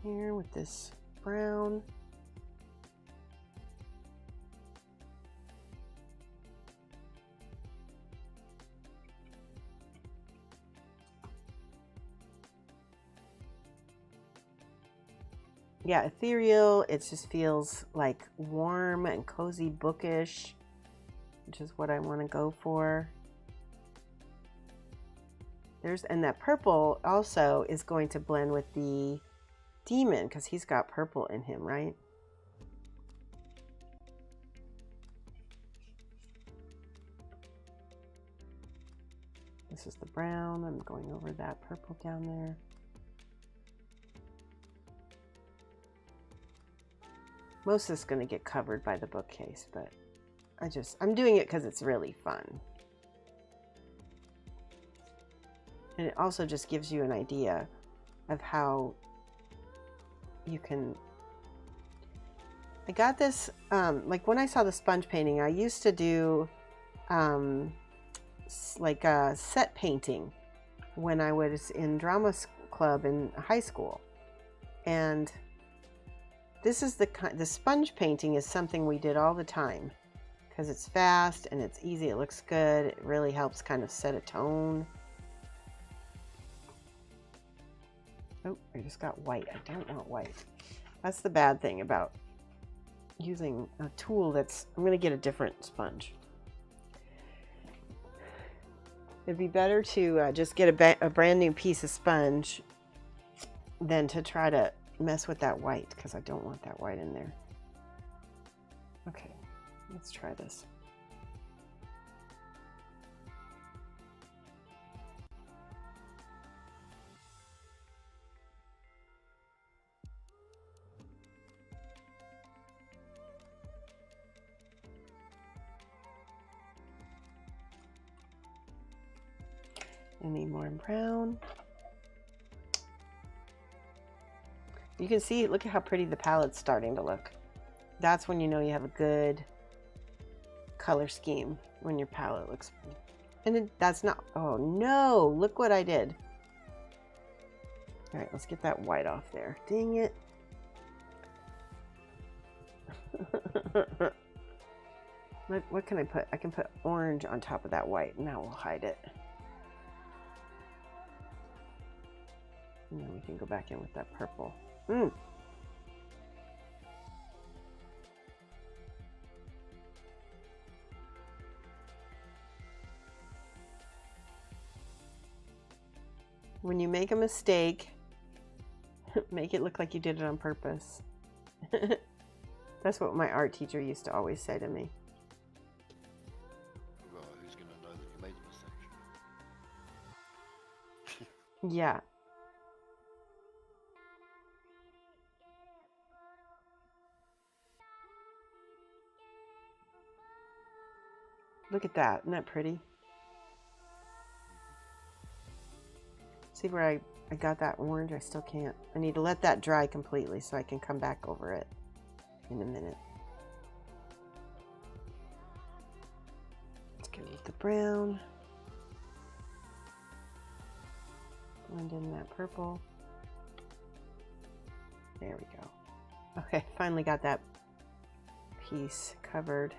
Here with this brown. Yeah, ethereal. It just feels like warm and cozy, bookish, which is what I want to go for. And that purple also is going to blend with the demon, because he's got purple in him, right? This is the brown. I'm going over that purple down there. Most of it's going to get covered by the bookcase, but I'm doing it because it's really fun. And it also just gives you an idea of how you can. I got this like when I saw the sponge painting, I used to do like a set painting when I was in drama club in high school, and this is the sponge painting is something we did all the time because it's fast and it's easy. It looks good. It really helps kind of set a tone. Oh, I just got white. I don't want white. That's the bad thing about using a tool that's... I'm going to get a different sponge. It'd be better to just get a brand new piece of sponge than to try to mess with that white, because I don't want that white in there. Okay, let's try this. I need more brown. You can see, look at how pretty the palette's starting to look. That's when you know you have a good color scheme, when your palette looks. And then that's not, oh no, look what I did. All right, let's get that white off there. Dang it. What can I put? I can put orange on top of that white, and that will hide it. And then we can go back in with that purple. When you make a mistake, make it look like you did it on purpose. That's what my art teacher used to always say to me. Well, who's going to know that you made a mistake? Yeah. Look at that. Isn't that pretty? See where I got that orange? I still can't. I need to let that dry completely so I can come back over it in a minute. Let's go with the brown. Blend in that purple. There we go. Okay, finally got that piece covered.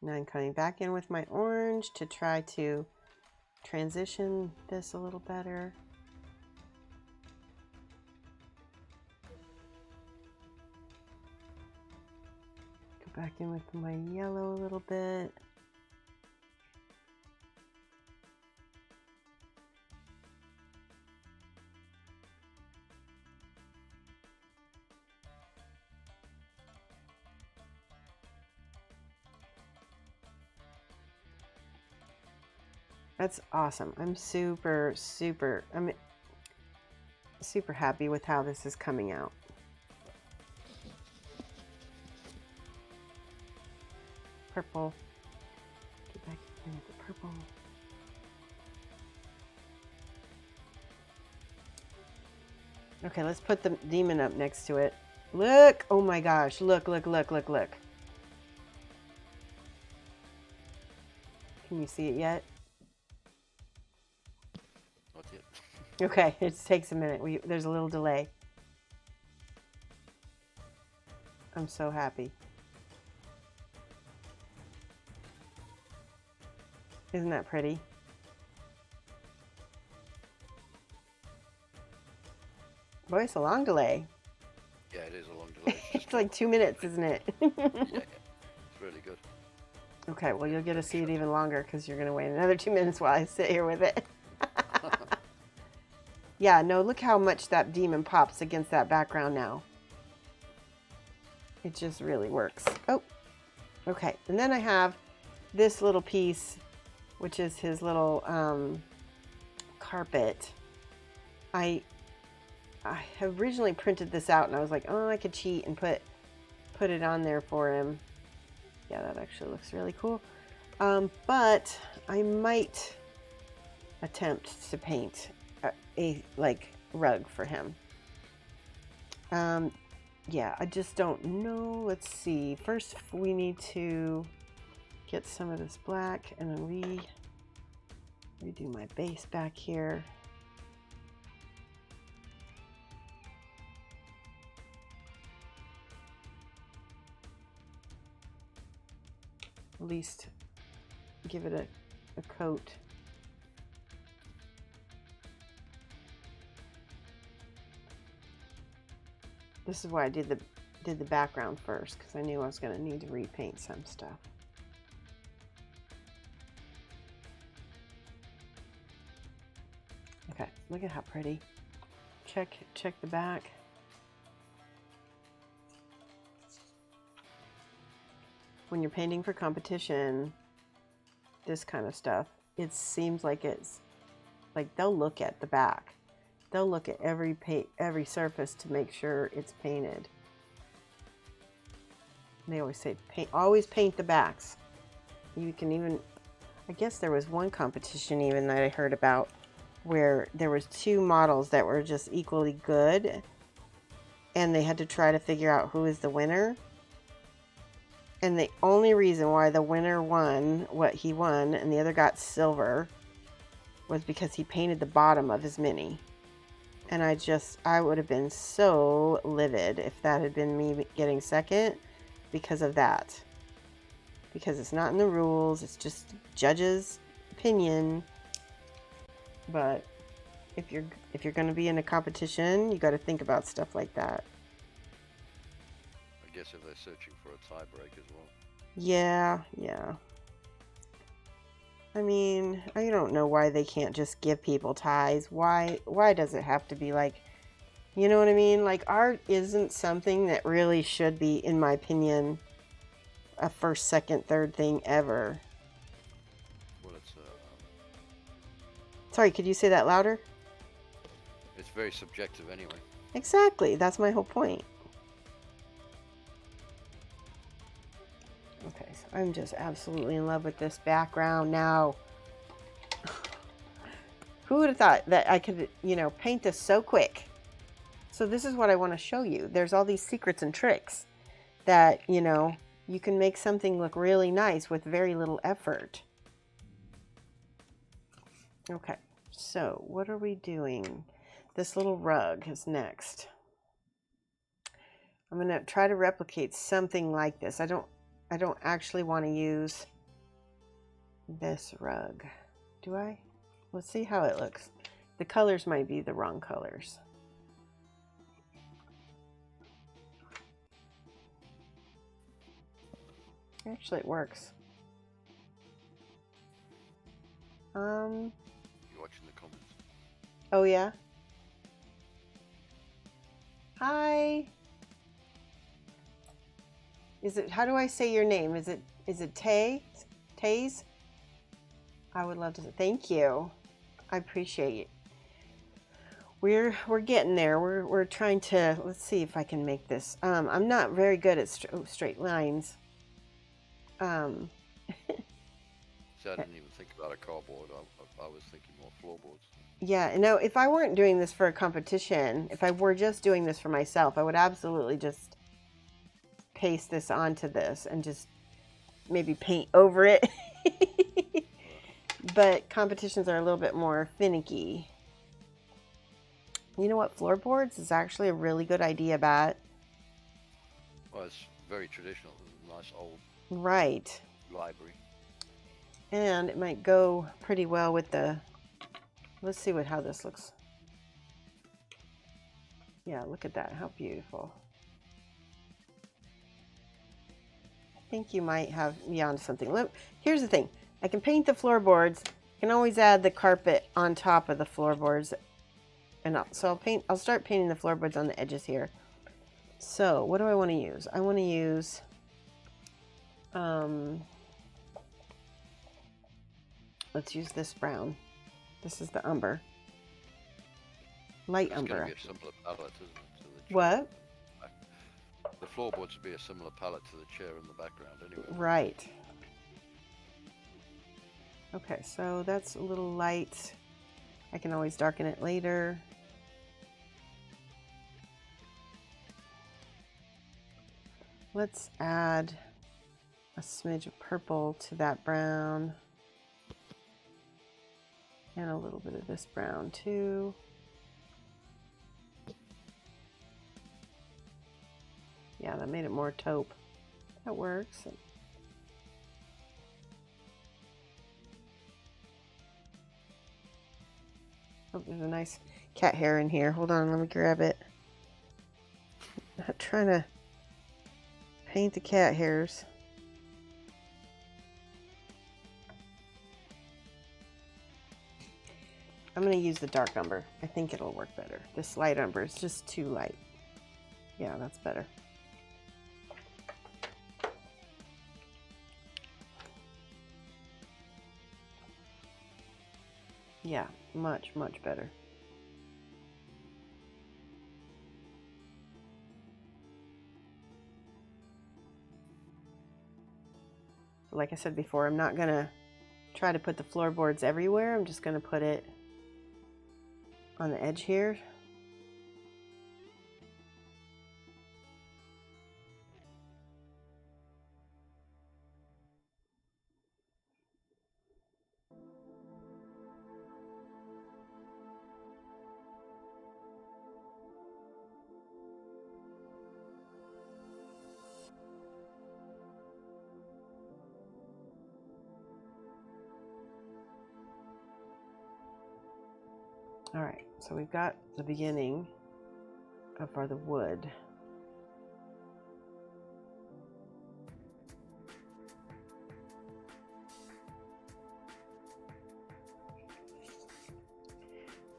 Now I'm coming back in with my orange to try to transition this a little better. Go back in with my yellow a little bit. That's awesome. I'm super happy with how this is coming out. Purple. Get back in with the purple. Okay, let's put the demon up next to it. Look! Oh my gosh, look, look, look, look, look. Can you see it yet? Not yet. Okay, it takes a minute. There's a little delay. I'm so happy. Isn't that pretty? Boy, it's a long delay. Yeah, it is a long delay. It's like 2 minutes, isn't it? Yeah, it's really good. Okay, well, you'll get to see it even longer because you're going to wait another 2 minutes while I sit here with it. Yeah, no, look how much that demon pops against that background now. It just really works. Oh, okay. And then I have this little piece, which is his little carpet. I originally printed this out and I was like, oh, I could cheat and put it on there for him. Yeah, that actually looks really cool. But I might attempt to paint a like rug for him. Yeah, I just don't know. Let's see. First, we need to get some of this black and then redo my base back here. At least give it a coat. This is why I did the background first, because I knew I was going to need to repaint some stuff. Okay, look at how pretty. Check the back. When you're painting for competition, this kind of stuff, it seems like it's Like, they'll look at the back. They'll look at every surface to make sure it's painted. And they always say, always paint the backs. You can even, I guess there was one competition even that I heard about where there was 2 models that were just equally good, and they had to try to figure out who is the winner. And the only reason why the winner won what he won and the other got silver was because he painted the bottom of his mini. And I would have been so livid if that had been me getting second because of that. Because it's not in the rules, it's just judge's opinion. But if you're going to be in a competition, you got to think about stuff like that. I guess if they're searching for a tie break as well. Yeah. I mean, I don't know why they can't just give people ties. Why does it have to be like, you know what I mean? Like, art isn't something that really should be, in my opinion, a first, second, third thing ever. Well, it's Sorry, could you say that louder? it's very subjective anyway. Exactly. That's my whole point. Okay, so I'm just absolutely in love with this background now. Who would have thought that I could, paint this so quick? So this is what I want to show you. There's all these secrets and tricks that, you can make something look really nice with very little effort. Okay, so what are we doing? This little rug is next. I'm going to try to replicate something like this. I don't actually want to use this rug. Do I? Let's see how it looks. The colors might be the wrong colors. Actually, it works. You're watching the comments. Oh yeah. Hi. How do I say your name? Is it Taze? I would love to say thank you. I appreciate it. We're getting there. We're trying to, let's see if I can make this. I'm not very good at straight lines. See, I didn't even think about a cardboard. I was thinking more floorboards. Yeah, no, if I weren't doing this for a competition, if I were just doing this for myself, I would absolutely just paste this onto this and just maybe paint over it. But competitions are a little bit more finicky. You know what? Floorboards is actually a really good idea, Bat. Well, it's very traditional. Nice old Right. library. And it might go pretty well with the... Let's see how this looks. Yeah, look at that. How beautiful. I think you might have me onto something. Here's the thing. I can paint the floorboards. I can always add the carpet on top of the floorboards. And I'll start painting the floorboards on the edges here. So what do I want to use? I want to use let's use this brown. This is the umber. Light umber. It's going to be a similar palette, isn't it? To the chair. What? The floorboards would be a similar palette to the chair in the background anyway. Right. Okay, so that's a little light. I can always darken it later. Let's add a smidge of purple to that brown. And a little bit of this brown too. Yeah, that made it more taupe. That works. Oh, there's a nice cat hair in here. Hold on, let me grab it. I'm not trying to paint the cat hairs. I'm going to use the dark umber. I think it'll work better. This light umber is just too light. Yeah, that's better. Yeah, much, much better. Like I said before, I'm not gonna try to put the floorboards everywhere. I'm just gonna put it on the edge here. All right, so we've got the beginning of the wood.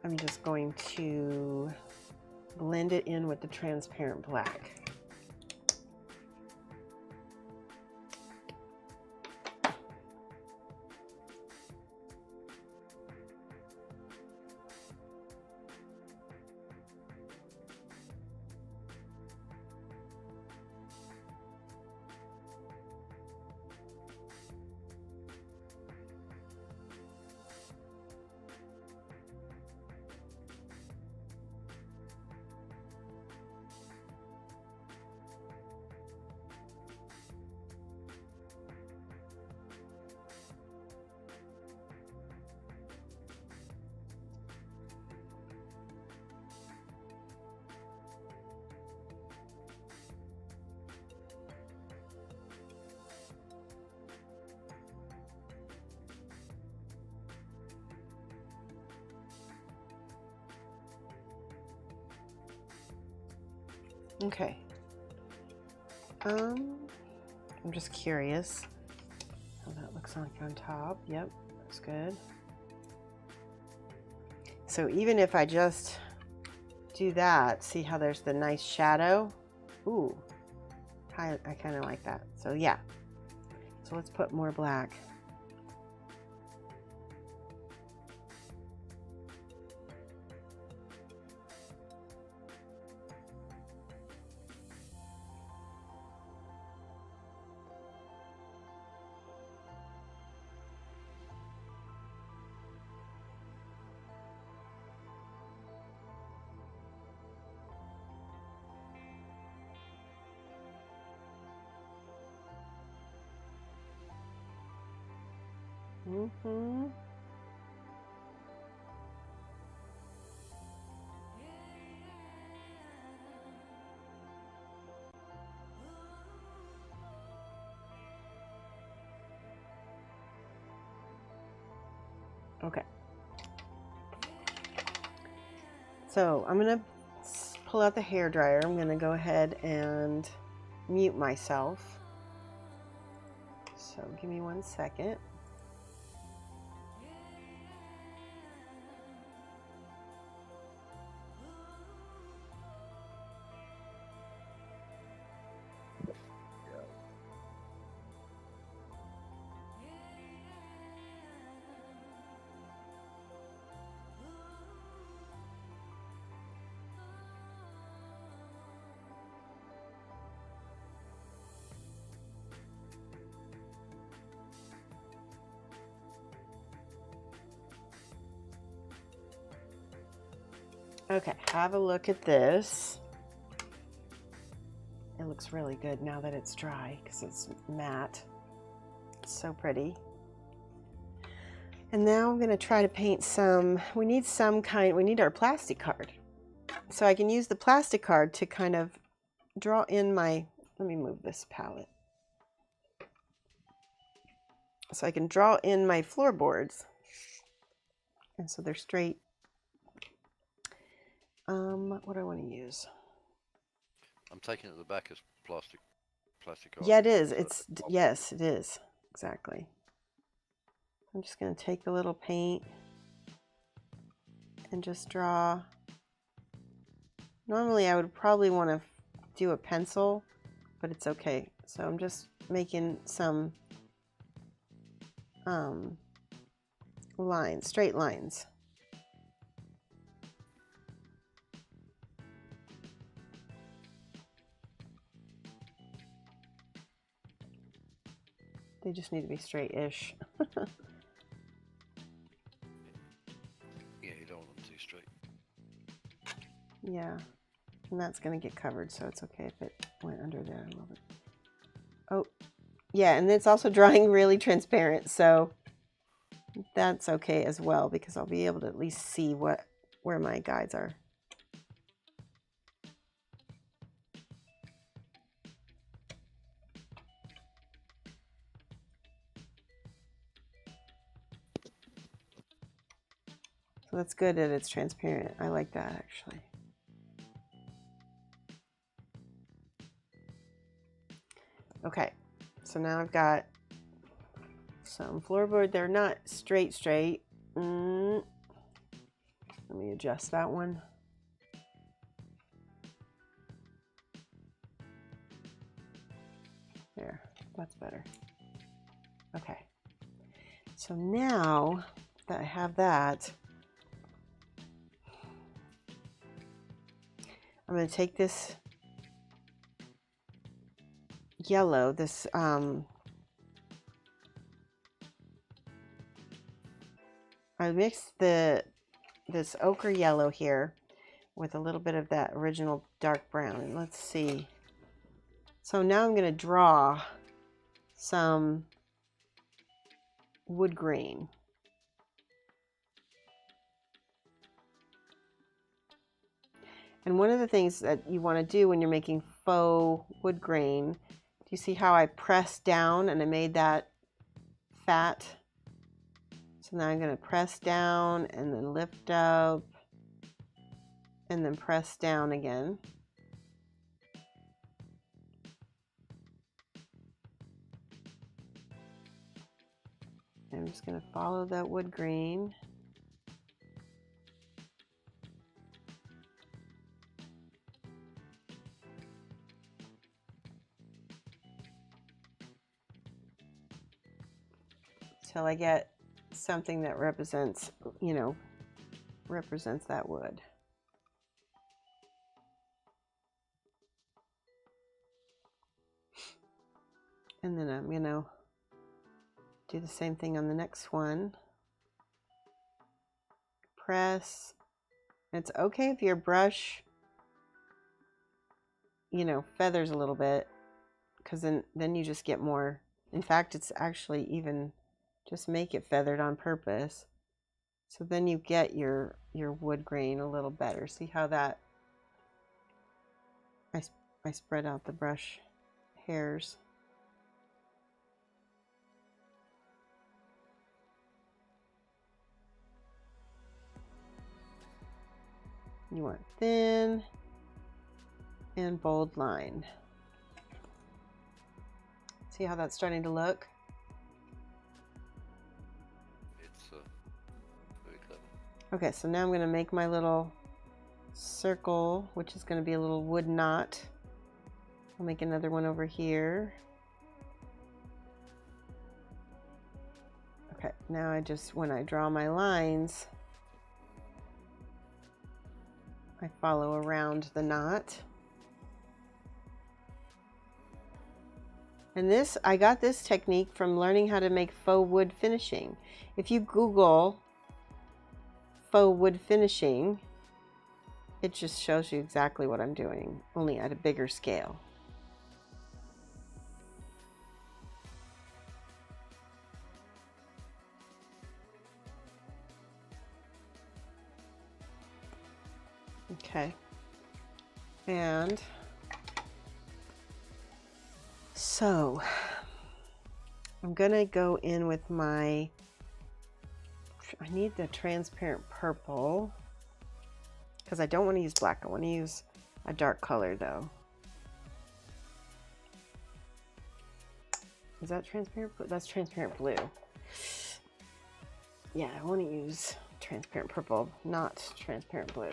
I'm just going to blend it in with the transparent black. Okay. I'm just curious how that looks like on top. Yep, that's good. So even if I just do that, see how there's the nice shadow? Ooh, I kind of like that. So yeah, so let's put more black. Mm-hmm. Okay. So I'm gonna pull out the hairdryer. I'm gonna go ahead and mute myself. So give me 1 second. Okay, have a look at this. It looks really good now that it's dry because it's matte. It's so pretty. And now I'm going to try to paint some, we need our plastic card. So I can use the plastic card to kind of draw in my, let me move this palette. So I can draw in my floorboards. And so they're straight. What do I want to use? I'm taking it at the back as plastic card. Yeah, it is. It's, yes, it is. Exactly. I'm just going to take a little paint and just draw. Normally I would probably want to do a pencil, but it's okay. So I'm just making some lines, straight lines. They just need to be straight-ish. Yeah, you don't want them too straight. Yeah, and that's going to get covered, so it's okay if it went under there a little bit. Oh, yeah, and it's also drying really transparent, so that's okay as well, because I'll be able to at least see where my guides are. So that's good that it's transparent. I like that, actually. Okay, so now I've got some floorboard. They're not straight. Let me adjust that one. There, that's better. Okay, so now that I have that, I'm going to take this yellow, this I mixed this ochre yellow here with a little bit of that original dark brown. And let's see. So now I'm going to draw some wood grain. And one of the things that you want to do when you're making faux wood grain, do you see how I pressed down and I made that fat? So now I'm going to press down and then lift up and then press down again. I'm just going to follow that wood grain. Till I get something that represents, represents that wood. And then I'm going to do the same thing on the next one. Press. It's okay if your brush, feathers a little bit, because then you just get more. In fact, it's actually even just make it feathered on purpose. So then you get your wood grain a little better. See how that I spread out the brush hairs. You want thin and bold line. See how that's starting to look? It's very clever. Okay, so now I'm going to make my little circle, which is going to be a little wood knot. I'll make another one over here. Okay, now when I draw my lines, I follow around the knot. And I got this technique from learning how to make faux wood finishing. If you Google faux wood finishing, it just shows you exactly what I'm doing, only at a bigger scale. Okay, and so I'm gonna go in with I need the transparent purple because I don't want to use black. I want to use a dark color though. Is that transparent? That's transparent blue. Yeah, I want to use transparent purple, not transparent blue.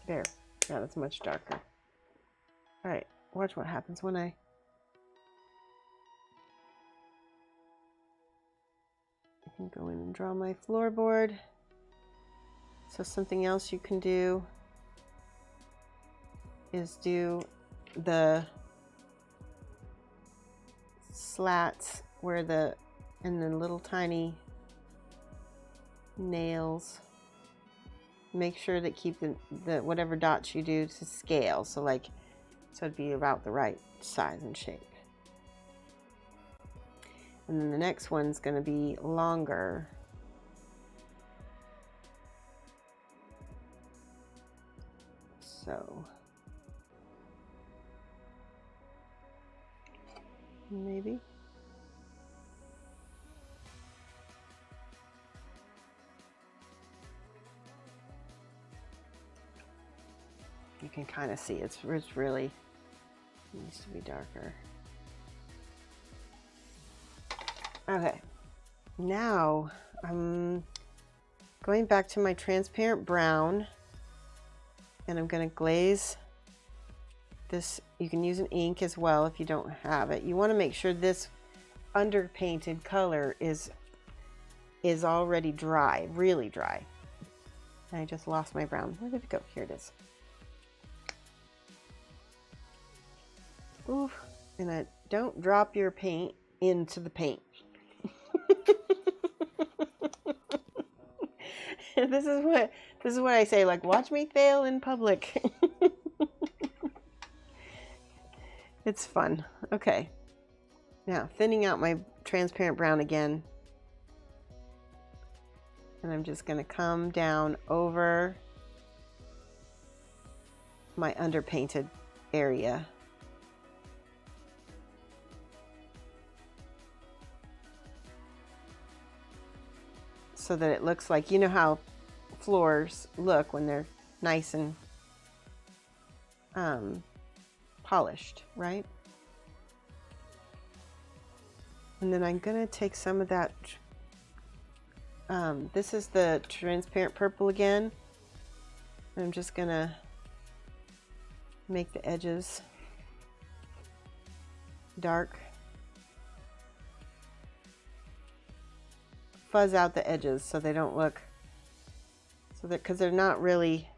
There. Yeah, that's much darker. All right, watch what happens when I can go in and draw my floorboard. So something else you can do is do the slats where and then little tiny nails. Make sure that keep the whatever dots you do to scale. So it'd be about the right size and shape. And then the next one's going to be longer. So maybe. You can kind of see it's really needs to be darker. Okay, now I'm going back to my transparent brown, and I'm going to glaze this. You can use an ink as well if you don't have it. You want to make sure this underpainted color is already dry, really dry. And I just lost my brown. Where did it go? Here it is. Ooh, and don't drop your paint into the paint. This is what I say, like, watch me fail in public. It's fun. Okay. Now, thinning out my transparent brown again. And I'm just going to come down over my underpainted area. So that it looks like, you know how floors look when they're nice and polished, right? And then I'm going to take some of that, this is the transparent purple again. I'm just going to make the edges dark. Fuzz out the edges so they don't look, so that, because they're not really,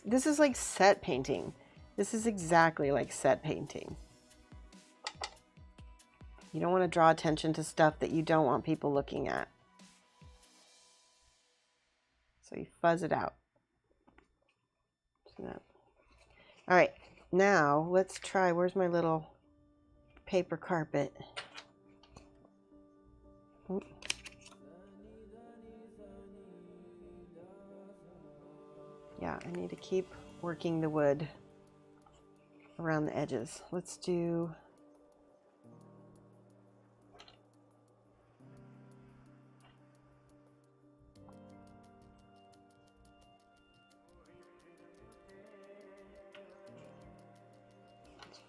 this is like set painting. This is exactly like set painting. You don't want to draw attention to stuff that you don't want people looking at. So you fuzz it out. All right, now let's try, where's my little paper carpet? Oops. Yeah, I need to keep working the wood around the edges. Let's do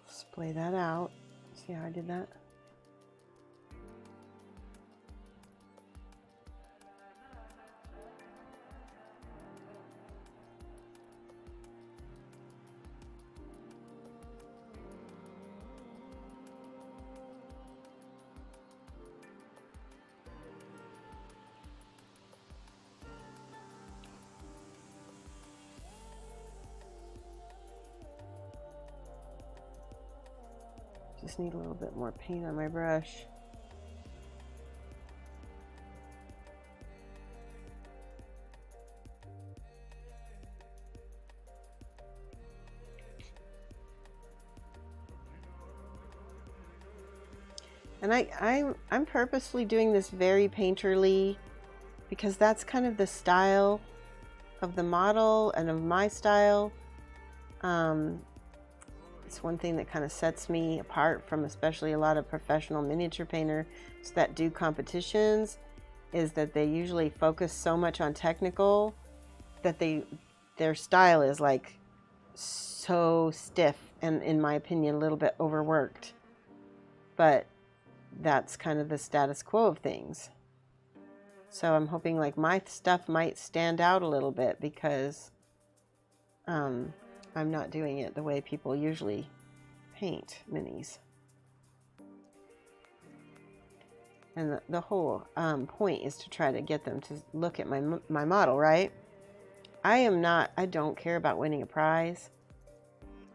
splay that out. See how I did that? Just need a little bit more paint on my brush. And I'm purposefully doing this very painterly because that's kind of the style of the model and of my style. It's one thing that kind of sets me apart from especially a lot of professional miniature painters that do competitions, is that they usually focus so much on technical that their style is like so stiff and, in my opinion, a little bit overworked. But that's kind of the status quo of things. So I'm hoping like my stuff might stand out a little bit because I'm not doing it the way people usually paint minis. And the whole point is to try to get them to look at my model, right? I don't care about winning a prize.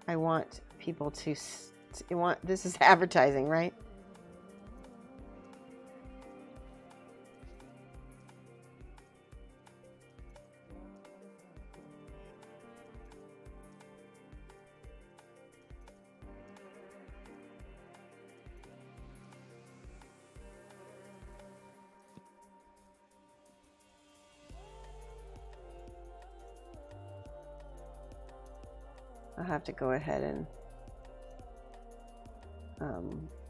I want people to this is advertising, right? have to go ahead and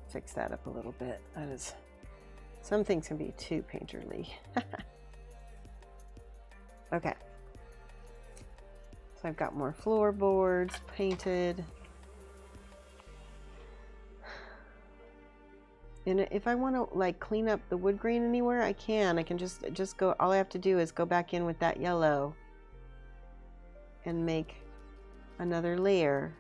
fix that up a little bit. That is, some things can be too painterly. Okay. So I've got more floorboards painted. And if I want to like clean up the wood grain anywhere, I can. I can just go, all I have to do is go back in with that yellow and make another layer.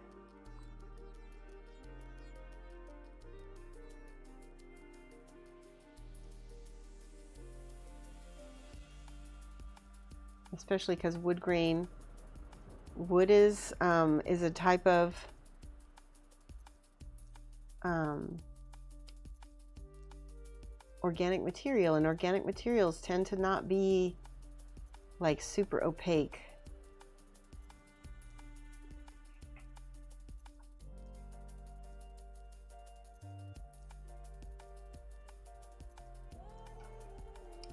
Especially because wood grain, wood is a type of organic material, and organic materials tend to not be like super opaque.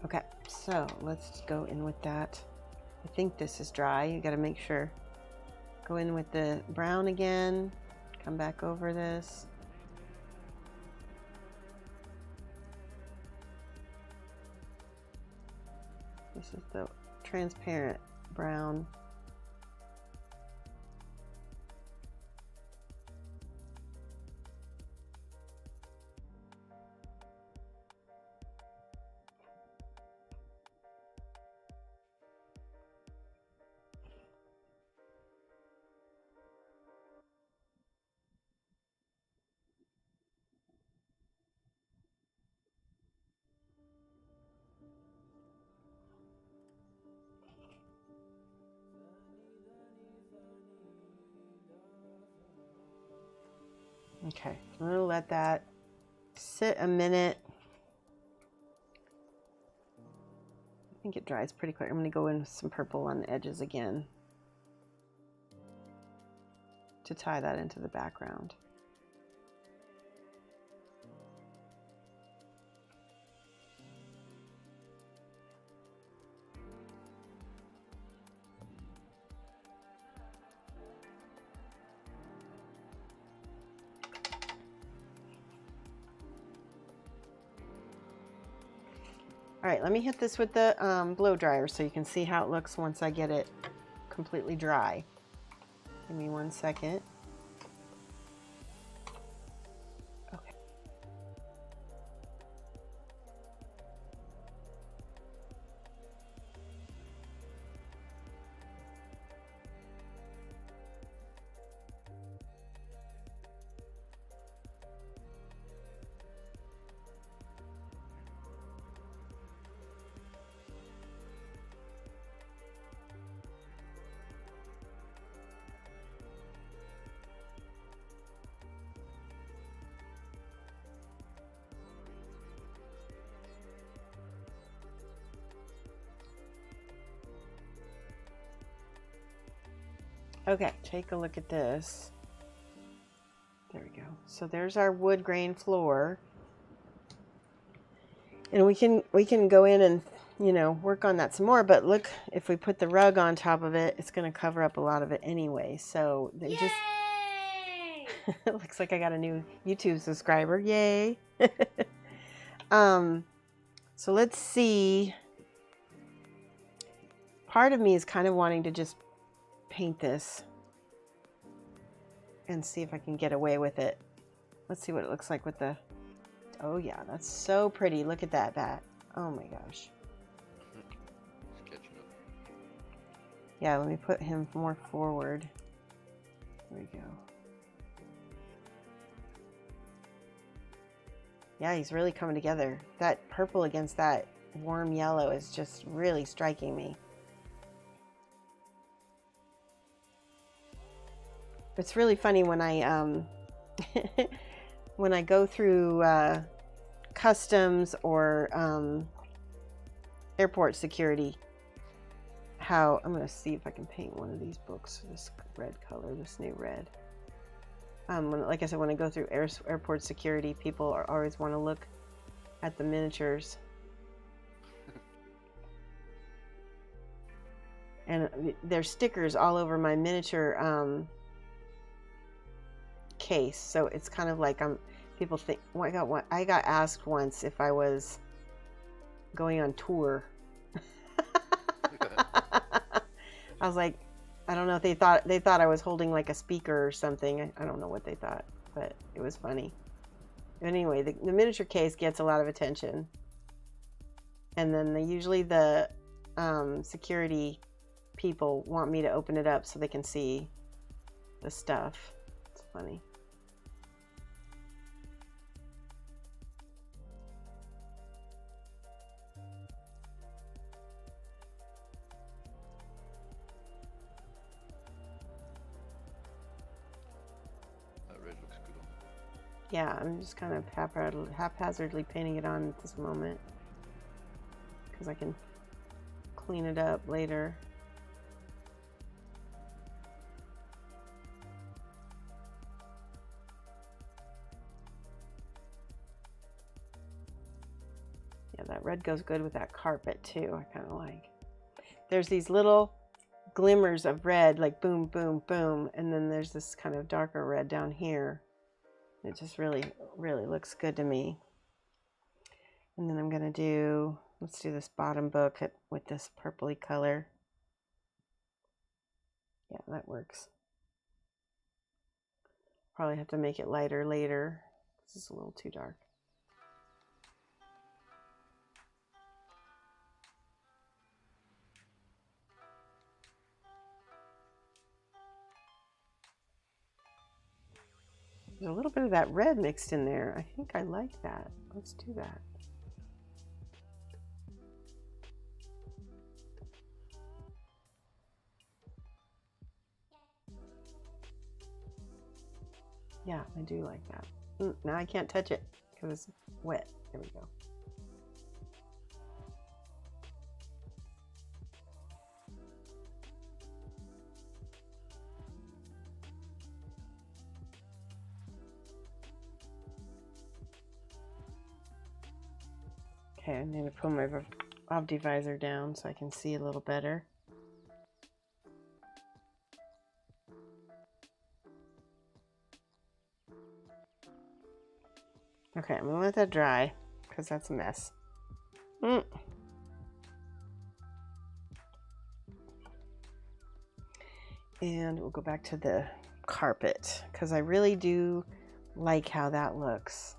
Okay, so let's go in with that. I think this is dry. You got to make sure. Go in with the brown again. Come back over this. This is the transparent brown. Okay, I'm gonna let that sit a minute. I think it dries pretty quick. I'm gonna go in with some purple on the edges again to tie that into the background. All right, let me hit this with the blow dryer so you can see how it looks once I get it completely dry. Give me 1 second. Okay. Okay, take a look at this. There we go. So there's our wood grain floor. And we can go in and, you know, work on that some more, but look, if we put the rug on top of it, it's going to cover up a lot of it anyway. So they just it looks like I got a new YouTube subscriber. Yay. So let's see. Part of me is kind of wanting to just paint this and see if I can get away with it. Let's see what it looks like with the, oh yeah, that's so pretty. Look at that bat. Oh my gosh. It's catching up. Yeah, let me put him more forward. There we go. Yeah, he's really coming together. That purple against that warm yellow is just really striking me. It's really funny when I when I go through customs or airport security, how I'm going to see if I can paint one of these books this red color, this new red. Like I said, when I go through airport security, people always want to look at the miniatures. And there's stickers all over my miniature case, so it's kind of like people think, well, I got asked once if I was going on tour. I was like, I don't know if they thought I was holding like a speaker or something. I don't know what they thought, but it was funny. Anyway, the miniature case gets a lot of attention, and then usually the security people want me to open it up so they can see the stuff. It's funny. Yeah, I'm just kind of haphazardly painting it on at this moment because I can clean it up later. Yeah, that red goes good with that carpet too. I kind of like. There's these little glimmers of red, like boom, boom, boom, and then there's this kind of darker red down here. It just really, really looks good to me. And then I'm going to do, let's do this bottom book with this purpley color. Yeah, that works. Probably have to make it lighter later. This is a little too dark. There's a little bit of that red mixed in there. I think I like that. Let's do that. Yeah, I do like that. Now I can't touch it because it's wet. There we go. Okay, I'm going to put my Optivisor down so I can see a little better. Okay, I'm going to let that dry because that's a mess. And we'll go back to the carpet because I really do like how that looks.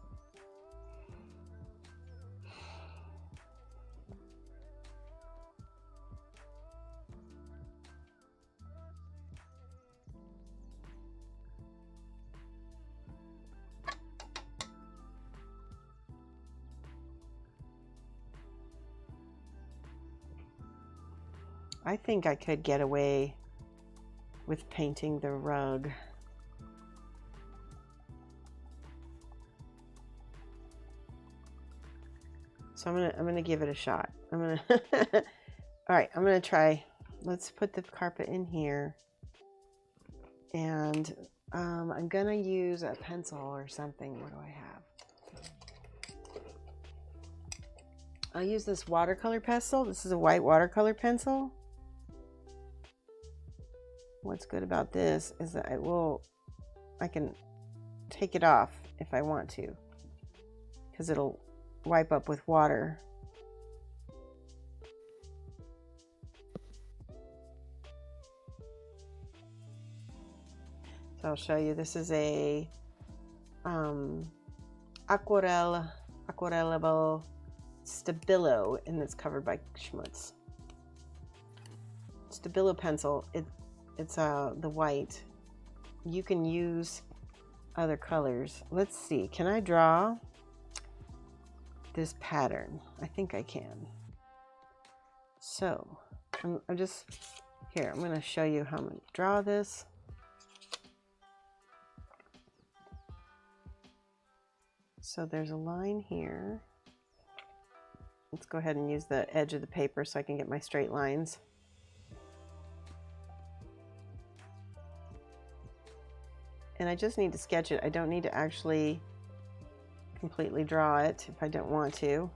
I think I could get away with painting the rug. So I'm gonna give it a shot. All right, I'm gonna try. Let's put the carpet in here, and I'm gonna use a pencil or something. What do I have? I'll use this watercolor pencil. This is a white watercolor pencil. What's good about this is that I can take it off if I want to, because it'll wipe up with water. So I'll show you. This is a aquarellable Stabilo, and it's covered by Schmutz. Stabilo pencil. It's the white. You can use other colors. Let's see. Can I draw this pattern? I think I can. So I'm just here. I'm going to show you how I'm going to draw this. So there's a line here. Let's go ahead and use the edge of the paper so I can get my straight lines. And I just need to sketch it. I don't need to actually completely draw it if I don't want to.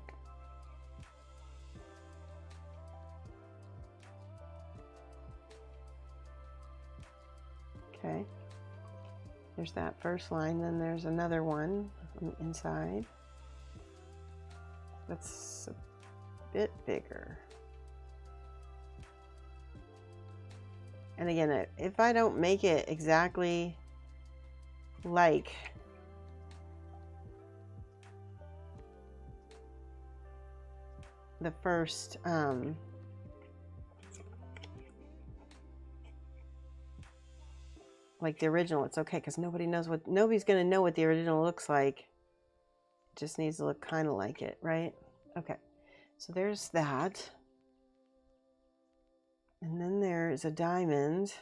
Okay. There's that first line, then there's another one on the inside. That's a bit bigger. And again, if I don't make it exactly like the first like the original, it's okay, because nobody's gonna know what the original looks like. It just needs to look kind of like it, right? Okay, so there's that. And then there's a diamond.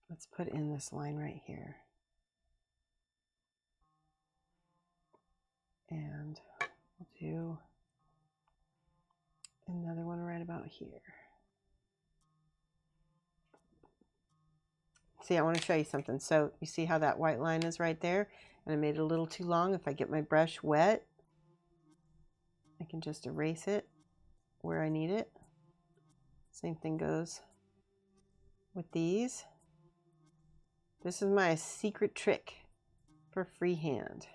Let's put in this line right here. And we'll do another one right about here. See, I want to show you something. So you see how that white line is right there? And I made it a little too long. If I get my brush wet, I can just erase it where I need it. Same thing goes with these. This is my secret trick for freehand.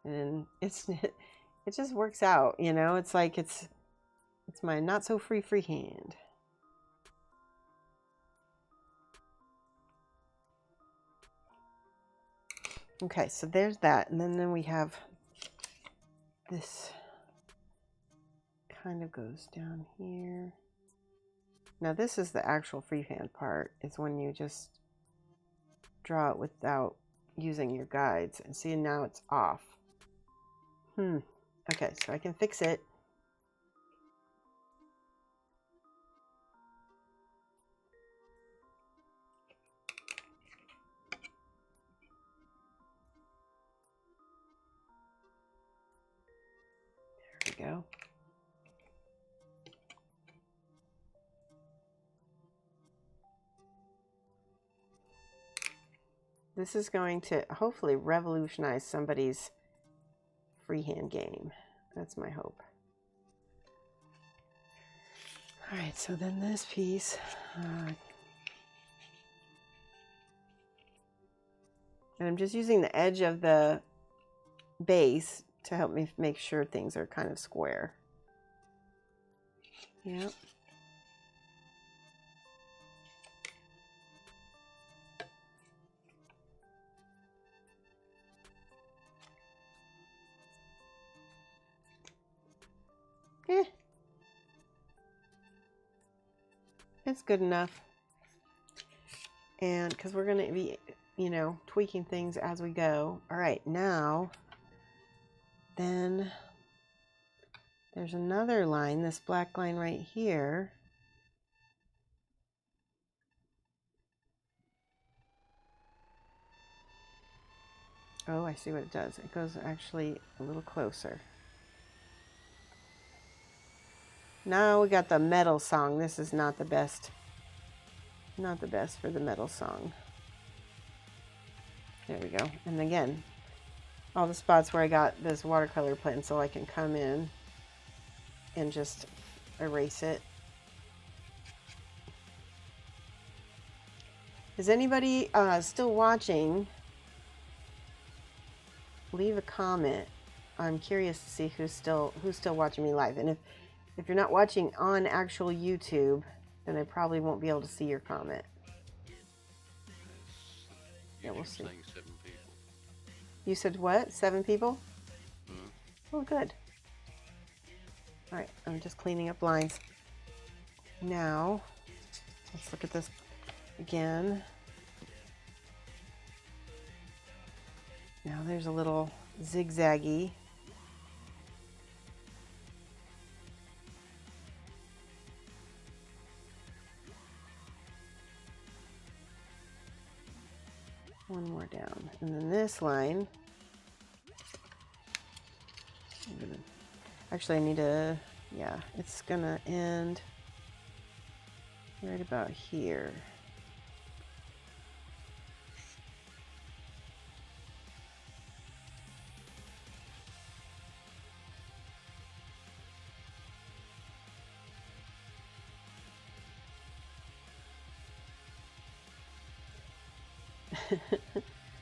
And it just works out, you know. It's like it's my not so freehand. Okay, so there's that, and then we have this kind of goes down here. Now this is the actual freehand part, is when you just draw it without using your guides. And see, now it's off. Okay, so I can fix it. There we go. This is going to hopefully revolutionize somebody's freehand game. That's my hope. All right, so then this piece, and I'm just using the edge of the base to help me make sure things are kind of square. Yep. It's good enough. And because we're going to be, you know, tweaking things as we go. All right, now, then there's another line, this black line right here. Oh, I see what it does. It goes actually a little closer. Now we got the metal song. This is not the best. Not the best for the metal song. There we go. And again, all the spots where I got this watercolor pencil, I can come in and just erase it. Is anybody still watching? Leave a comment. I'm curious to see who's still watching me live. And if you're not watching on actual YouTube, then I probably won't be able to see your comment. Yeah, we'll see. 7 people. You said what? 7 people? Mm-hmm. Oh, good. All right, I'm just cleaning up lines. Now, let's look at this again. Now there's a little zigzaggy. One more down, and then this line. Actually, I need to, yeah, it's gonna end right about here.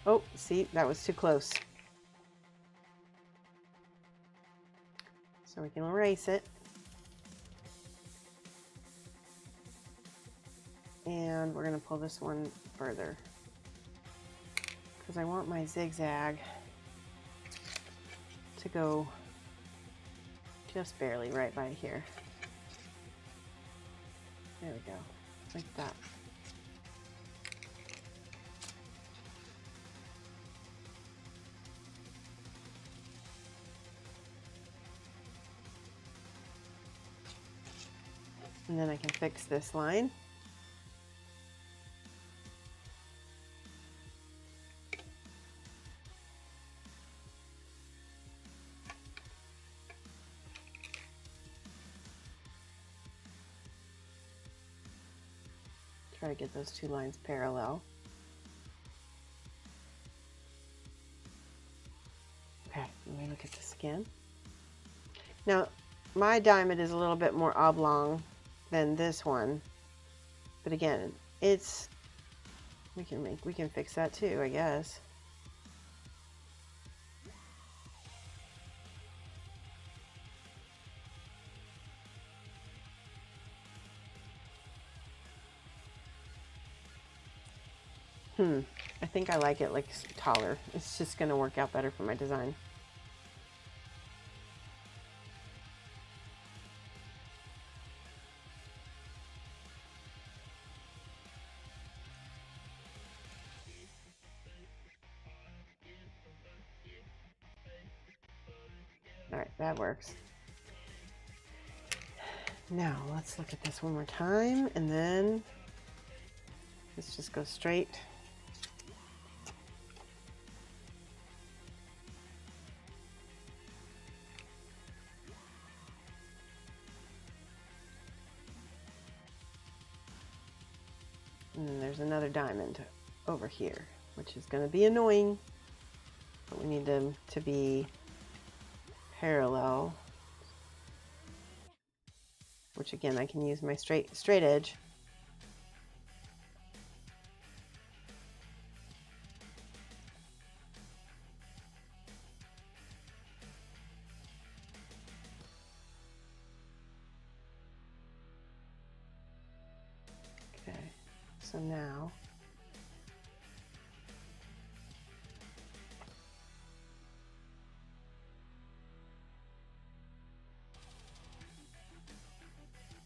Oh, see, that was too close. So we can erase it. And we're going to pull this one further because I want my zigzag to go just barely right by here. There we go, like that. And then I can fix this line. Try to get those two lines parallel. Okay, let me look at this again. Now, my diamond is a little bit more oblong than this one, but again, it's we can fix that too, I guess. I think I like it like taller. It's just going to work out better for my design. All right, that works. Now let's look at this one more time, and then let's just go straight. And then there's another diamond over here, which is going to be annoying, but we need them to be parallel, which again, I can use my straight edge. Okay, so now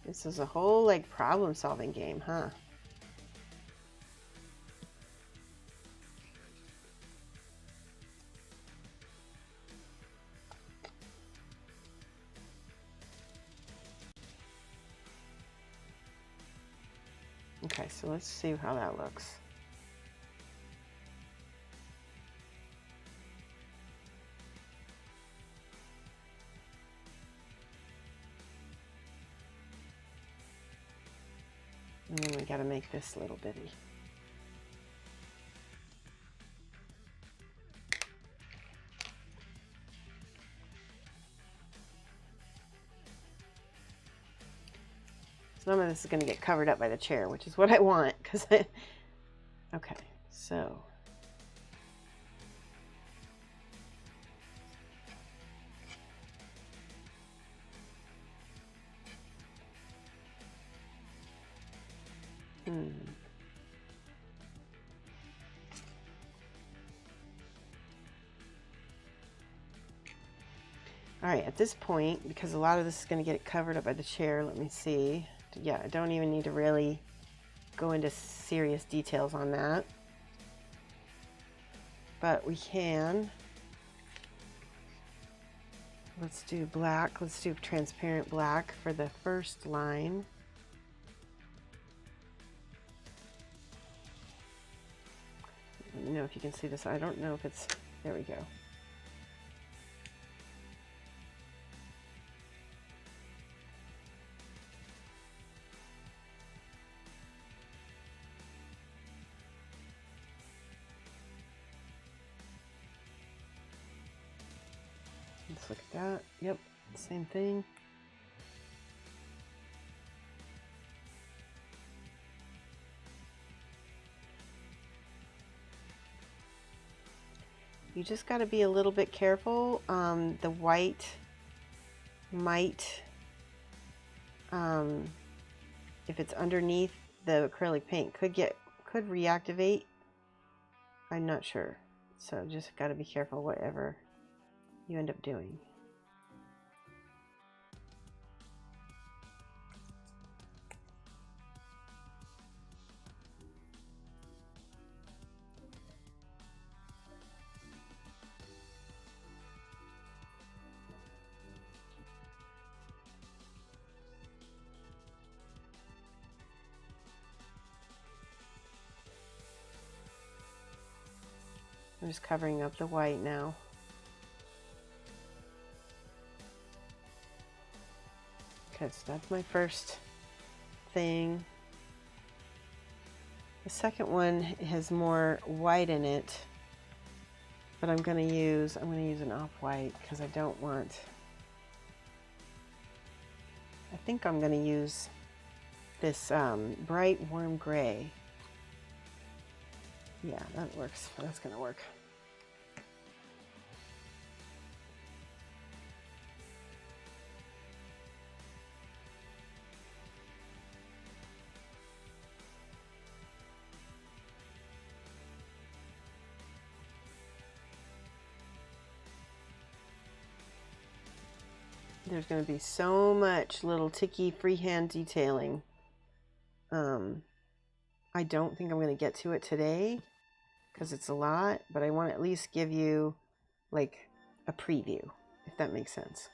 this is a whole like problem solving game, huh? Okay, so let's see how that looks. And then we got to make this little bitty. Some of this is going to get covered up by the chair, which is what I want, because okay, so all right, at this point, because a lot of this is going to get covered up by the chair, let me see. Yeah, I don't even need to really go into serious details on that. But we can. Let's do black. Let's do transparent black for the first line. Let me know if you can see this. I don't know if it's, there we go. Let's look at that. Yep, same thing. You just got to be a little bit careful. The white might, if it's underneath the acrylic paint, could reactivate. I'm not sure. So just got to be careful whatever you end up doing. I'm just covering up the white now. Okay, so that's my first thing. The second one has more white in it, but I'm gonna use an off-white because I don't want, I think I'm gonna use this bright warm gray. Yeah, that works. That's gonna work. There's going to be so much little ticky freehand detailing. I don't think I'm going to get to it today because it's a lot, but I want to at least give you like a preview, if that makes sense.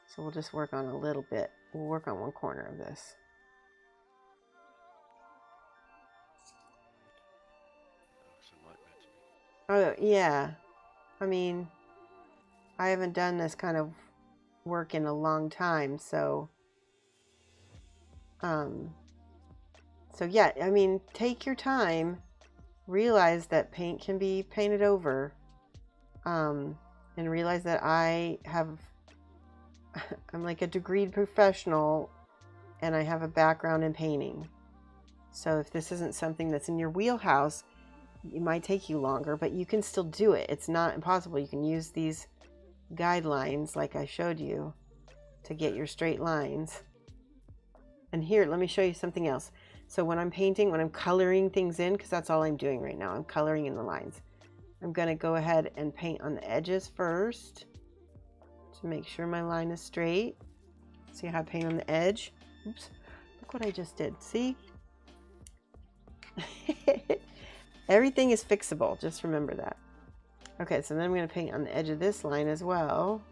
So we'll just work on a little bit. We'll work on one corner of this. Oh, yeah. I mean, I haven't done this kind of work in a long time, so yeah, I mean, take your time, realize that paint can be painted over, and realize that I'm like a degreed professional and I have a background in painting. So if this isn't something that's in your wheelhouse, it might take you longer, but you can still do it. It's not impossible. You can use these guidelines like I showed you to get your straight lines. And here, let me show you something else. So when I'm painting, when I'm coloring things in, because that's all I'm doing right now, I'm coloring in the lines. I'm going to go ahead and paint on the edges first to make sure my line is straight. See how I paint on the edge? Oops, look what I just did. See? Everything is fixable. Just remember that. Okay, so then I'm going to paint on the edge of this line as well.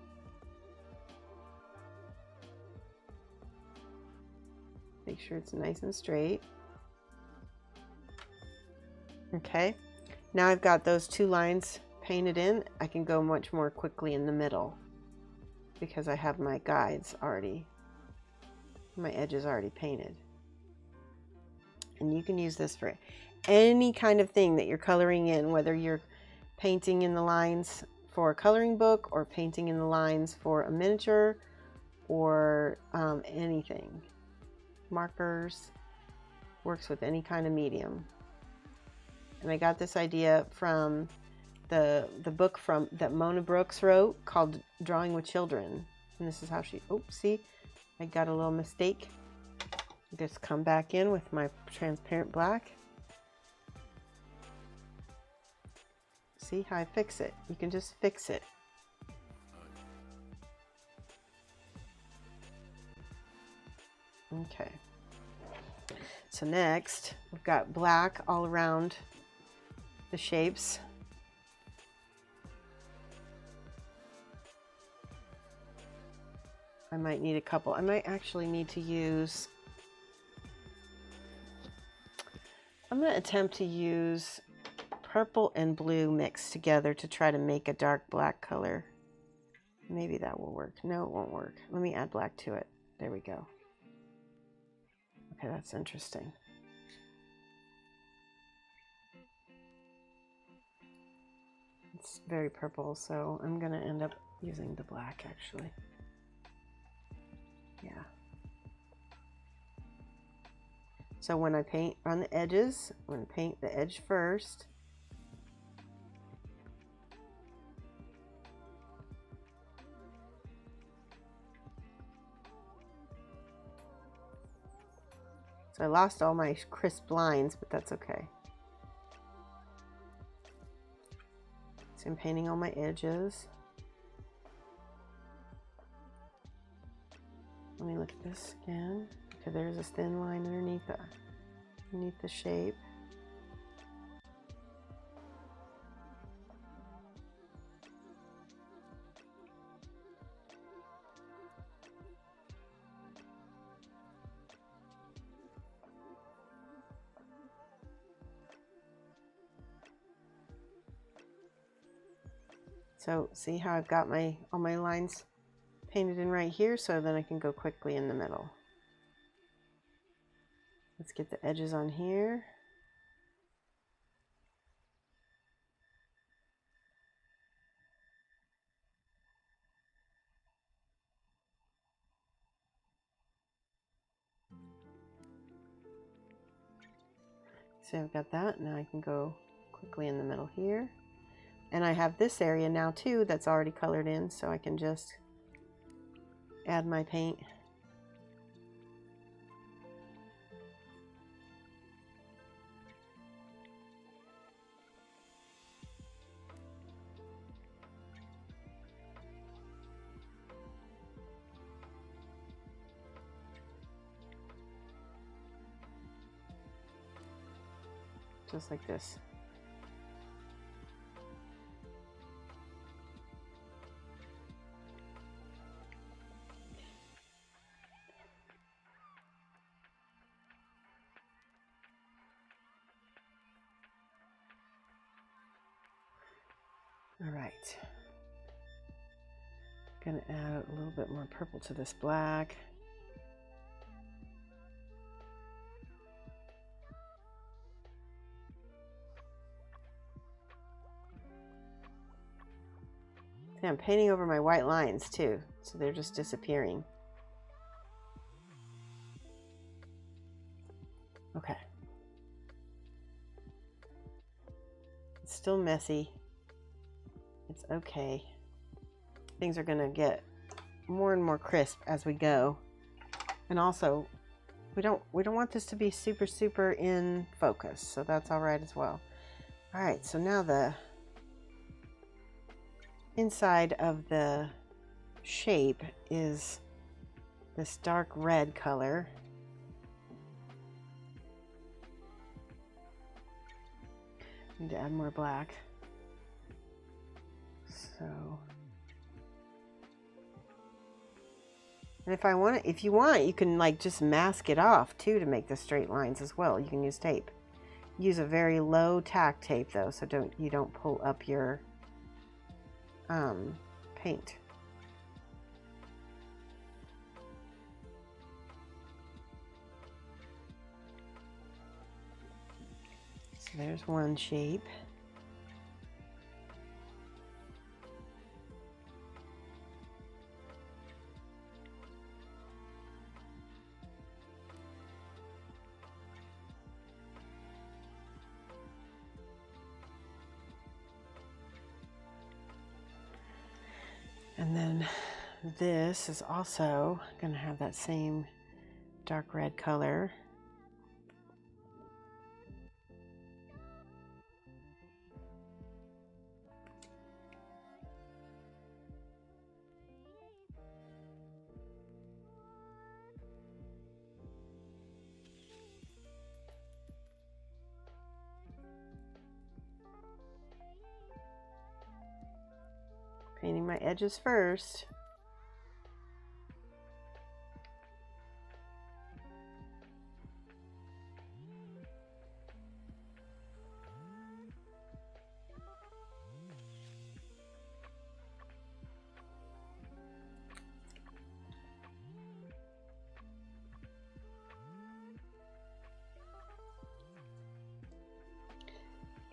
Make sure it's nice and straight. Okay, now I've got those two lines painted in. I can go much more quickly in the middle because I have my guides already, my edges already painted. And you can use this for any kind of thing that you're coloring in, whether you're painting in the lines for a coloring book or painting in the lines for a miniature or anything. Markers, works with any kind of medium. And I got this idea from the book that Mona Brooks wrote called Drawing with Children. And this is how she, oh, see, I got a little mistake. Just come back in with my transparent black. See how I fix it? You can just fix it. Okay. So next, we've got black all around the shapes. I might need a couple. I might actually need to use, I'm going to attempt to use purple and blue mixed together to try to make a dark black color. Maybe that will work. No, it won't work. Let me add black to it. There we go. Okay, that's interesting. It's very purple, so I'm going to end up using the black actually. Yeah. So when I paint on the edges, I'm going to paint the edge first. I lost all my crisp lines, but that's okay. So I'm painting all my edges. Let me look at this again. Okay, there's this thin line underneath the shape. So see how I've got all my lines painted in right here, so then I can go quickly in the middle. Let's get the edges on here. So I've got that. Now I can go quickly in the middle here. And I have this area now too that's already colored in, so I can just add my paint. Just like this. All right. Gonna add a little bit more purple to this black. See, I'm painting over my white lines too, so they're just disappearing. Okay. It's still messy. It's okay. Things are gonna get more and more crisp as we go. And also, we don't want this to be super in focus, so that's all right as well. All right, so now the inside of the shape is this dark red color. Need to add more black. So, and if you want, you can like just mask it off too to make the straight lines as well. You can use tape. Use a very low tack tape though, so you don't pull up your paint. So there's one shape. And then this is also going to have that same dark red color. Painting my edges first.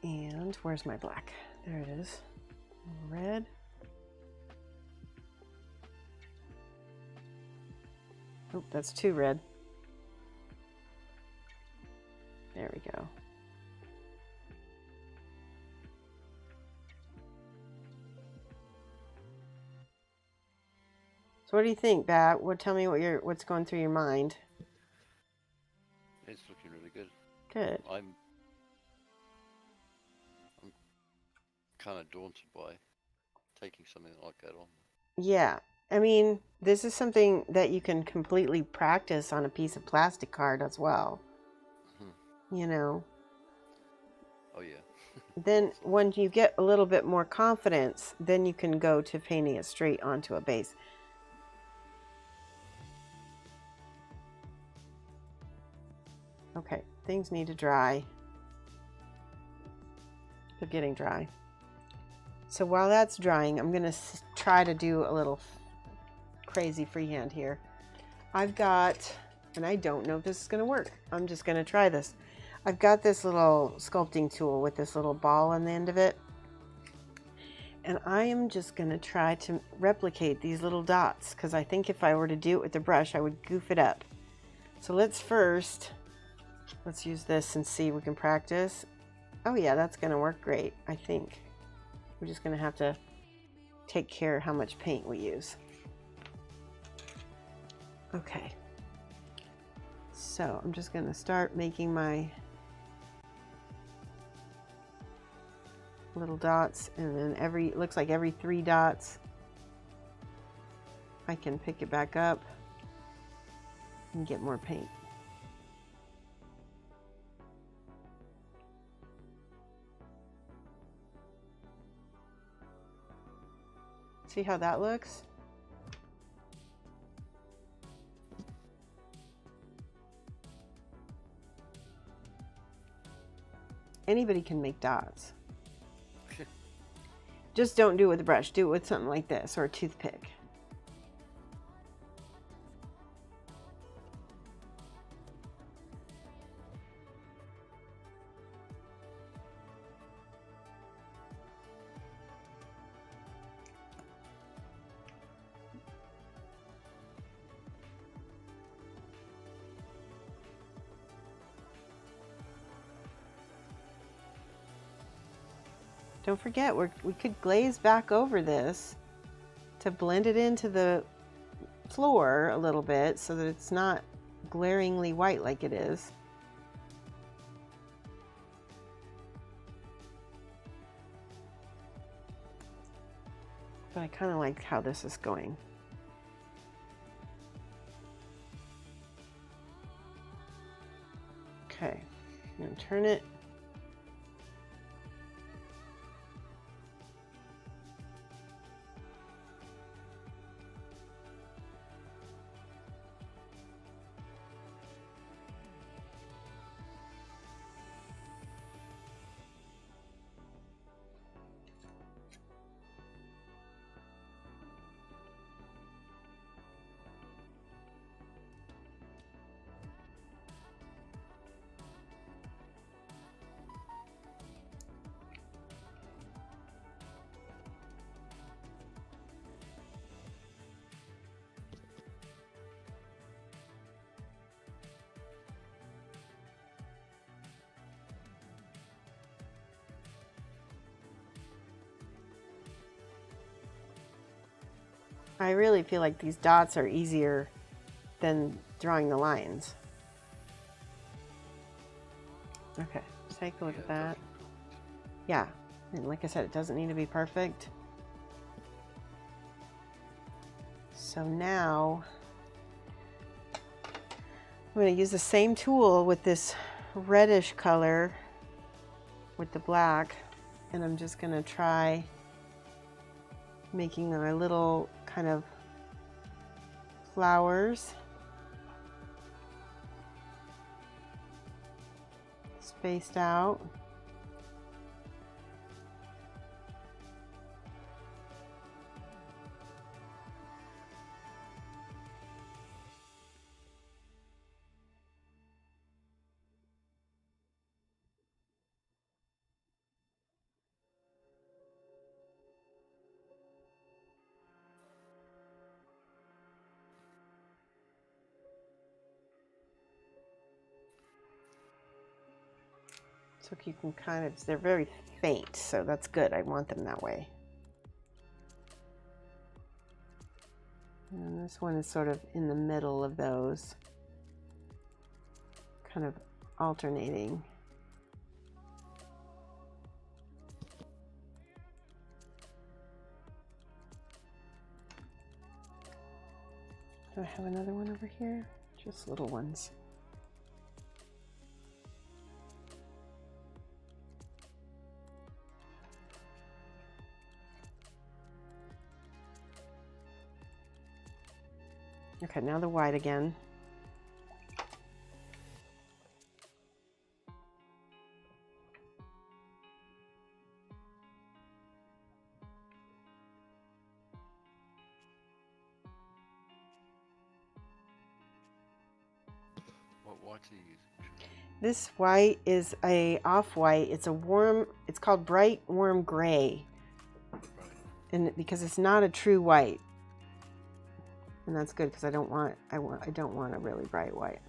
And where's my black? There it is. Red. Oh, that's too red. There we go. So what do you think, Bat? Tell me what's going through your mind. It's really good. Good. I'm kind of daunted by taking something like that on. Yeah. I mean, this is something that you can completely practice on a piece of plastic card as well. You know. Oh yeah. Then when you get a little bit more confidence, then you can go to painting it straight onto a base. Okay, things need to dry. They're getting dry. So while that's drying, I'm going to try to do a little crazy freehand here. I've got, and I don't know if this is going to work. I'm just going to try this. I've got this little sculpting tool with this little ball on the end of it. And I am just going to try to replicate these little dots because I think if I were to do it with the brush, I would goof it up. So let's use this and see if we can practice. Oh yeah, that's going to work great, I think. We're just going to have to take care of how much paint we use. Okay. So I'm just going to start making my little dots, and then it looks like every 3 dots I can pick it back up and get more paint. See how that looks? Anybody can make dots. Just don't do it with a brush. Do it with something like this or a toothpick. Don't forget, we could glaze back over this to blend it into the floor a little bit so that it's not glaringly white like it is. But I kind of like how this is going. Okay, I'm going to turn it. I really feel like these dots are easier than drawing the lines. Okay, let's take a look at that. Yeah, and like I said, it doesn't need to be perfect. So now I'm going to use the same tool with this reddish color with the black, and I'm just going to try making our little kind of flowers spaced out. So you can kind of, they're very faint, so that's good. I want them that way. And this one is sort of in the middle of those, kind of alternating. Do I have another one over here? Just little ones. Okay, now the white again. What white are you using? This white is a off-white. It's a warm, it's called bright warm gray. Right. And because it's not a true white. And that's good because I don't want a really bright white.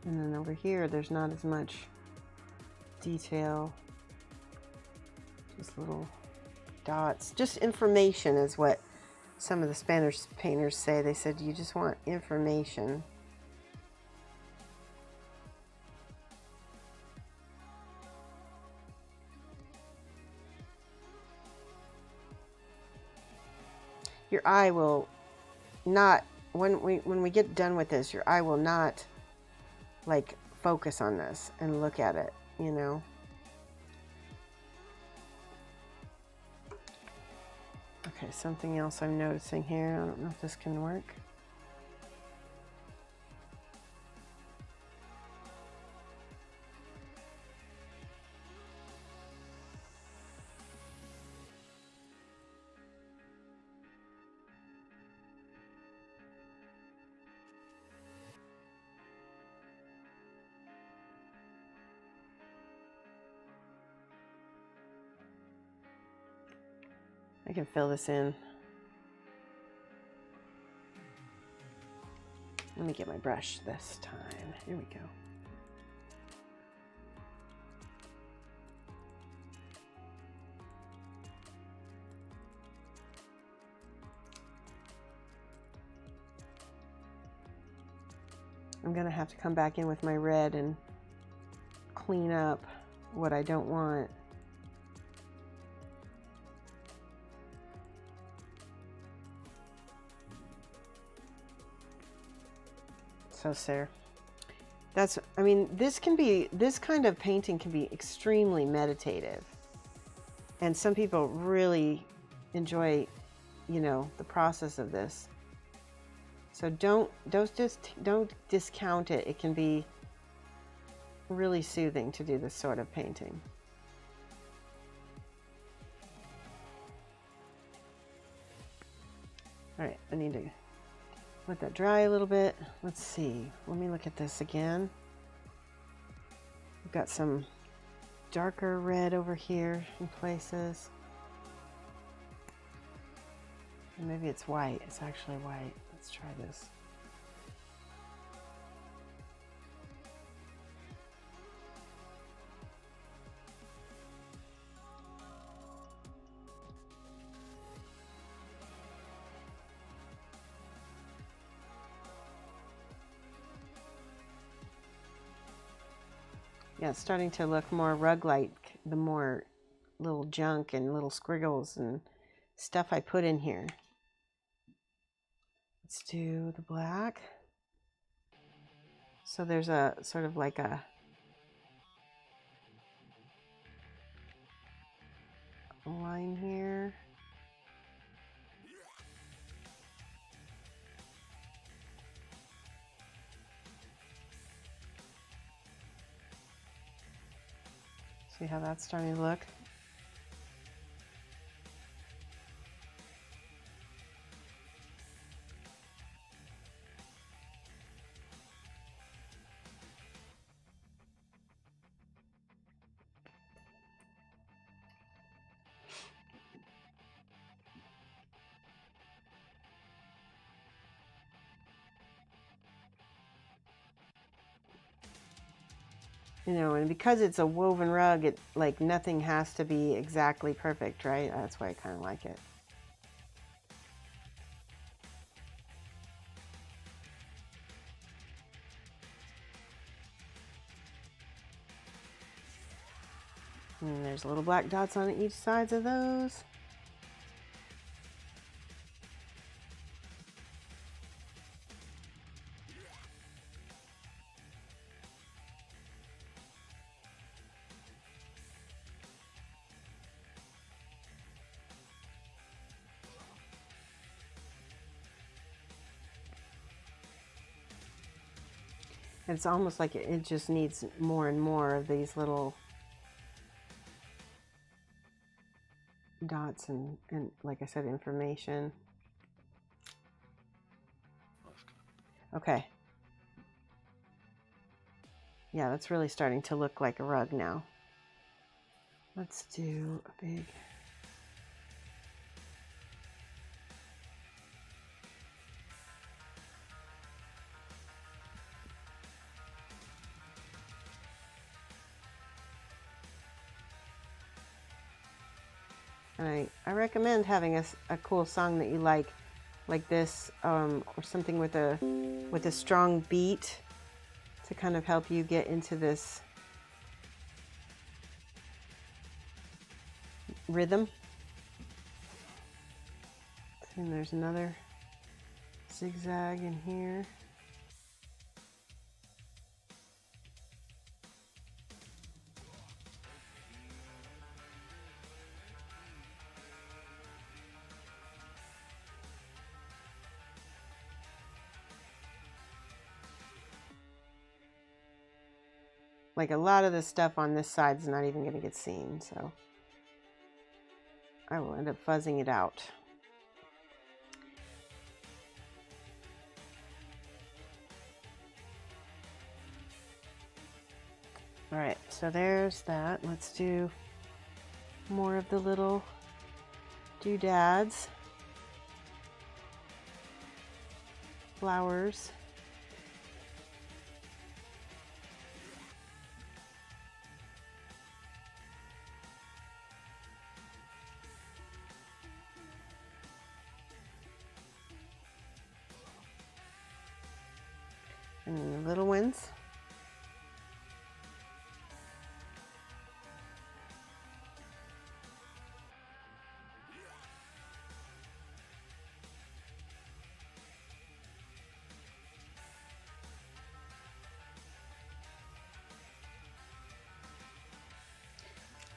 And then over here, there's not as much detail. Just little dots. Just information is what some of the Spanish painters say. They said you just want information. Your eye will not, when we get done with this, your eye will not like focus on this and look at it, you know. Okay, something else I'm noticing here. I don't know if this can work. I can fill this in. Let me get my brush this time. Here we go. I'm gonna have to come back in with my red and clean up what I don't want. So Sarah, that's, I mean, this kind of painting can be extremely meditative. And some people really enjoy, you know, the process of this. So don't discount it. It can be really soothing to do this sort of painting. All right, I need to let that dry a little bit. Let's see. Let me look at this again. We've got some darker red over here in places. And maybe it's white. It's actually white. Let's try this. Yeah, it's starting to look more rug-like, the more little junk and little squiggles and stuff I put in here. Let's do the black. So there's a sort of like a line here. See how that's starting to look? You know, and because it's a woven rug, it like nothing has to be exactly perfect, right? That's why I kind of like it. And there's little black dots on each sides of those. It's almost like it just needs more and more of these little dots and like I said, information. Okay. Yeah, that's really starting to look like a rug now. Let's do a big... And I recommend having a cool song that you like this, or something with a strong beat to kind of help you get into this rhythm. And there's another zigzag in here. Like a lot of the stuff on this side is not even going to get seen, so I will end up fuzzing it out. All right, so there's that. Let's do more of the little doodads, flowers. And the little ones.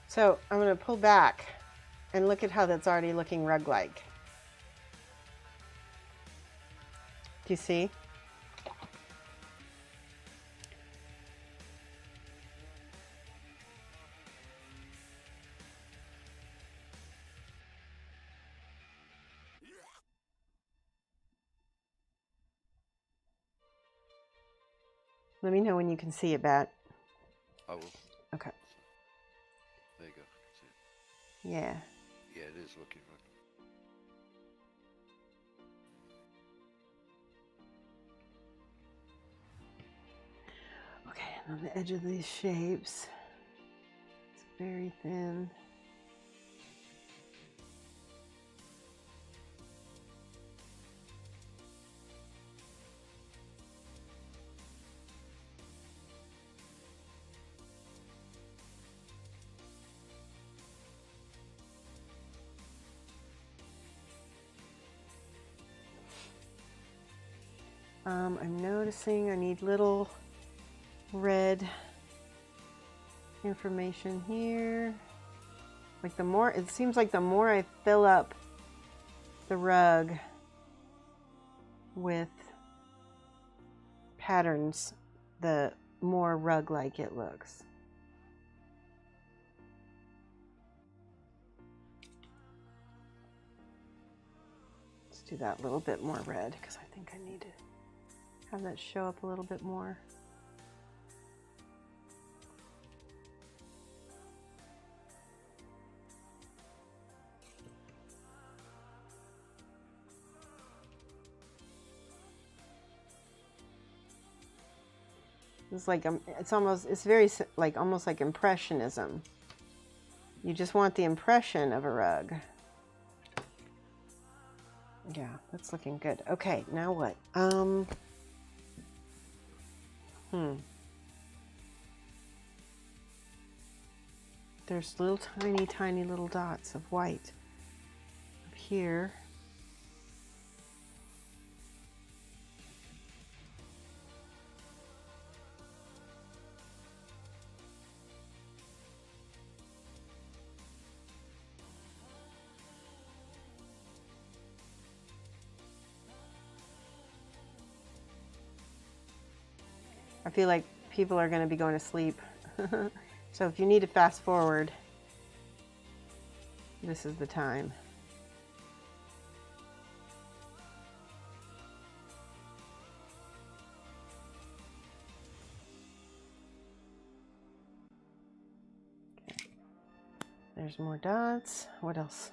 So I'm going to pull back and look at how that's already looking rug-like. Do you see? Let me know when you can see it, Bat. I will. Okay. There you go. See it? Yeah. Yeah, it is looking right. Okay, and on the edge of these shapes, it's very thin. I'm noticing I need little red information here. Like the more, it seems like the more I fill up the rug with patterns, the more rug-like it looks. Let's do that little bit more red because I think I need to have that show up a little bit more. It's like it's very like almost like impressionism. You just want the impression of a rug. Yeah, that's looking good. Okay, now what? There's little tiny little dots of white up here. I feel like people are going to be going to sleep. So if you need to fast forward, this is the time. Okay. There's more dots. What else?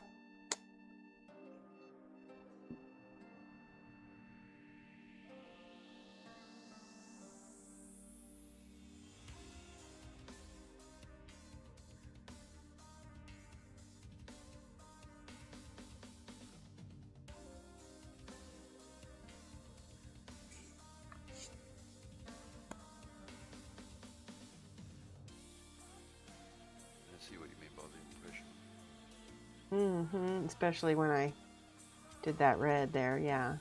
See what you mean by the impression. Especially when I did that red there, yeah.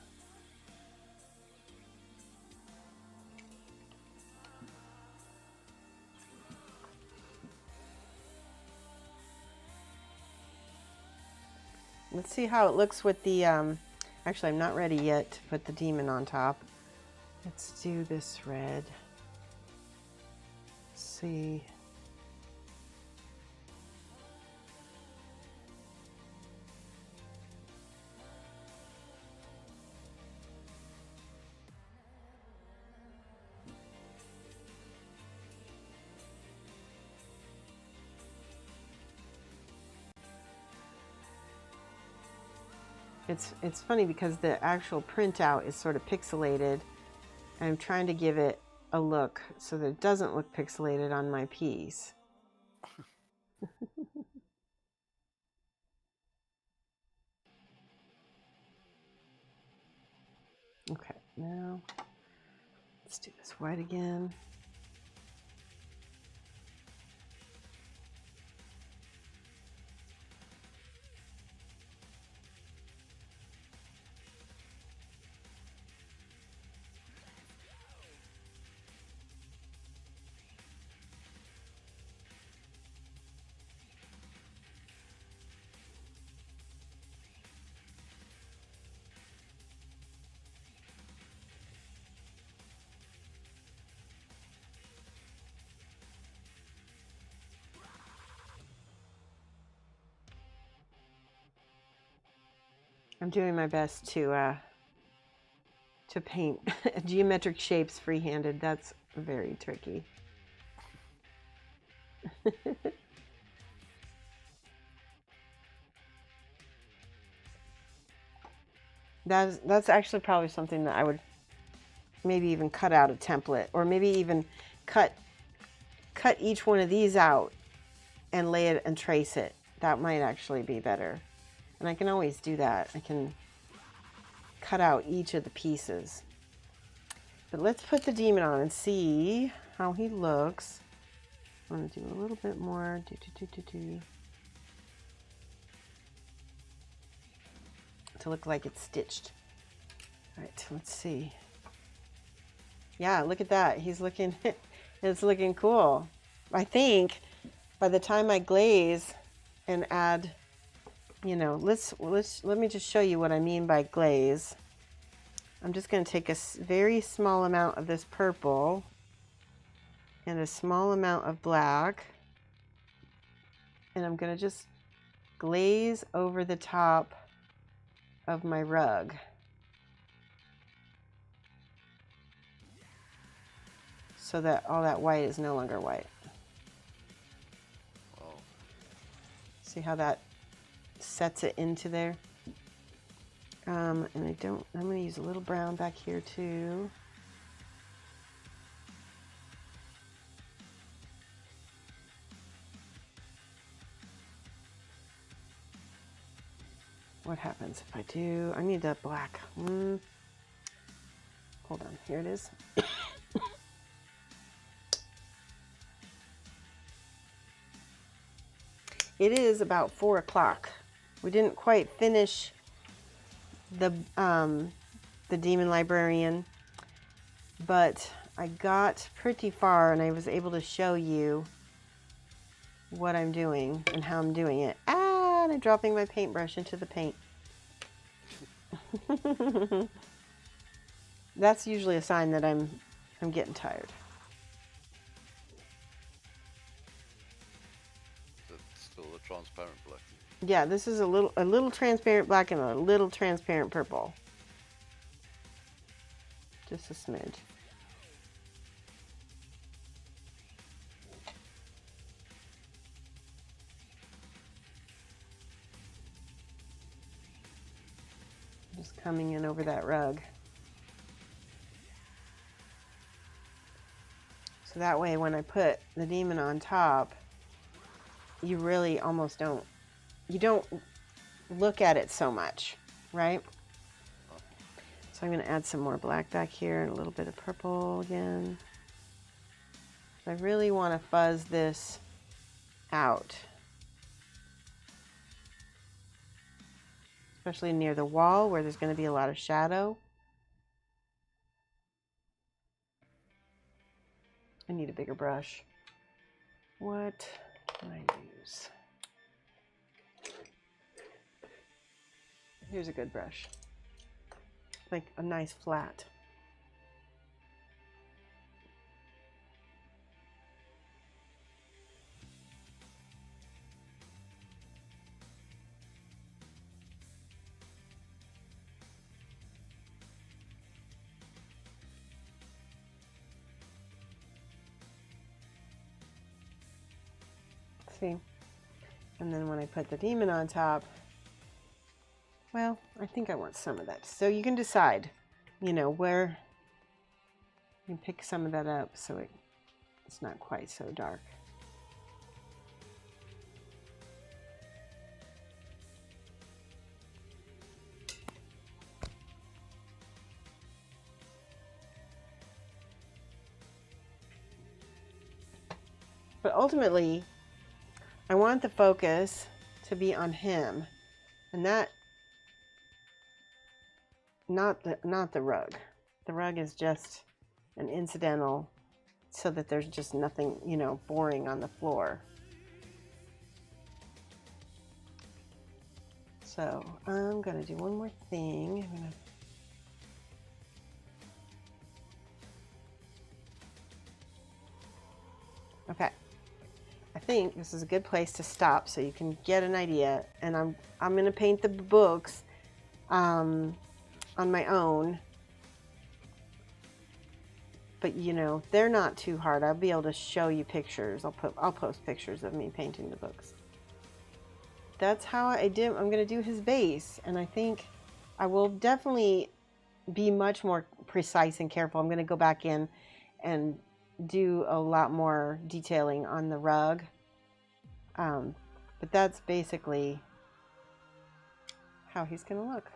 Let's see how it looks with the, actually I'm not ready yet to put the demon on top. Let's do this red. Let's see. It's funny because the actual printout is sort of pixelated, and I'm trying to give it a look so that it doesn't look pixelated on my piece. Okay, now let's do this white again. I'm doing my best to paint geometric shapes free-handed. That's very tricky. That's actually probably something that I would maybe even cut out a template, or maybe even cut each one of these out and lay it and trace it. That might actually be better. And I can always do that. I can cut out each of the pieces. But let's put the demon on and see how he looks. I want to do a little bit more. To look like it's stitched. All right, let's see. Yeah, look at that. He's looking, it's looking cool. I think by the time I glaze and add, you know, let me just show you what I mean by glaze. I'm just going to take a very small amount of this purple and a small amount of black, and I'm going to just glaze over the top of my rug. So that all that white is no longer white. Wow. See how that sets it into there? And I'm going to use a little brown back here too. what happens if I do? I need that black. Hold on, here it is. It is about 4 o'clock. We didn't quite finish the Demon Librarian, but I got pretty far and I was able to show you what I'm doing and how I'm doing it. Ah, and I'm dropping my paintbrush into the paint. That's usually a sign that I'm getting tired. It's still a transparent black. Yeah, this is a little transparent black and a little transparent purple. Just a smidge. Just coming in over that rug. So that way when I put the demon on top, you really almost don't, you don't look at it so much, right? So I'm going to add some more black back here and a little bit of purple again. I really want to fuzz this out, especially near the wall where there's going to be a lot of shadow. I need a bigger brush. What can I use? Here's a good brush. Like a nice flat. See? And then when I put the demon on top, well, I think I want some of that. So you can decide, you know, where you can pick some of that up so it's not quite so dark. But ultimately, I want the focus to be on him, and that not the rug. The rug is just an incidental so that there's just nothing, you know, boring on the floor. So I'm gonna do one more thing. Okay. I think this is a good place to stop so you can get an idea. And I'm gonna paint the books on my own, but you know, they're not too hard. I'll be able to show you pictures. I'll post pictures of me painting the books. That's how I'm gonna do his base, and I think I will definitely be much more precise and careful. I'm gonna go back in and do a lot more detailing on the rug, but that's basically how he's gonna look.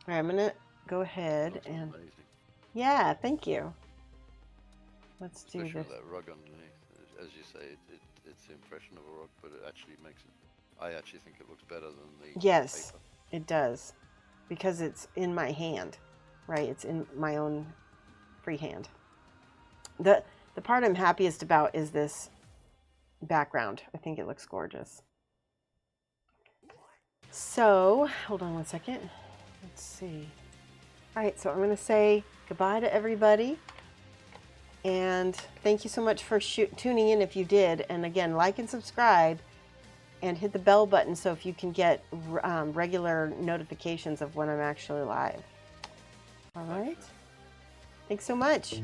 All right, I'm gonna go ahead and amazing. Yeah, thank you. Let's do Especially this. that rug underneath. As you say, it's the impression of a rug, but it actually makes it. I actually think it looks better than the Yes, paper. it does, because it's in my hand, right? It's in my own free hand. The part I'm happiest about is this background. I think it looks gorgeous. So, hold on one second. Let's see. All right, so I'm going to say goodbye to everybody. And thank you so much for tuning in if you did. And again, like and subscribe and hit the bell button so if you can get regular notifications of when I'm actually live. All right. Thanks so much.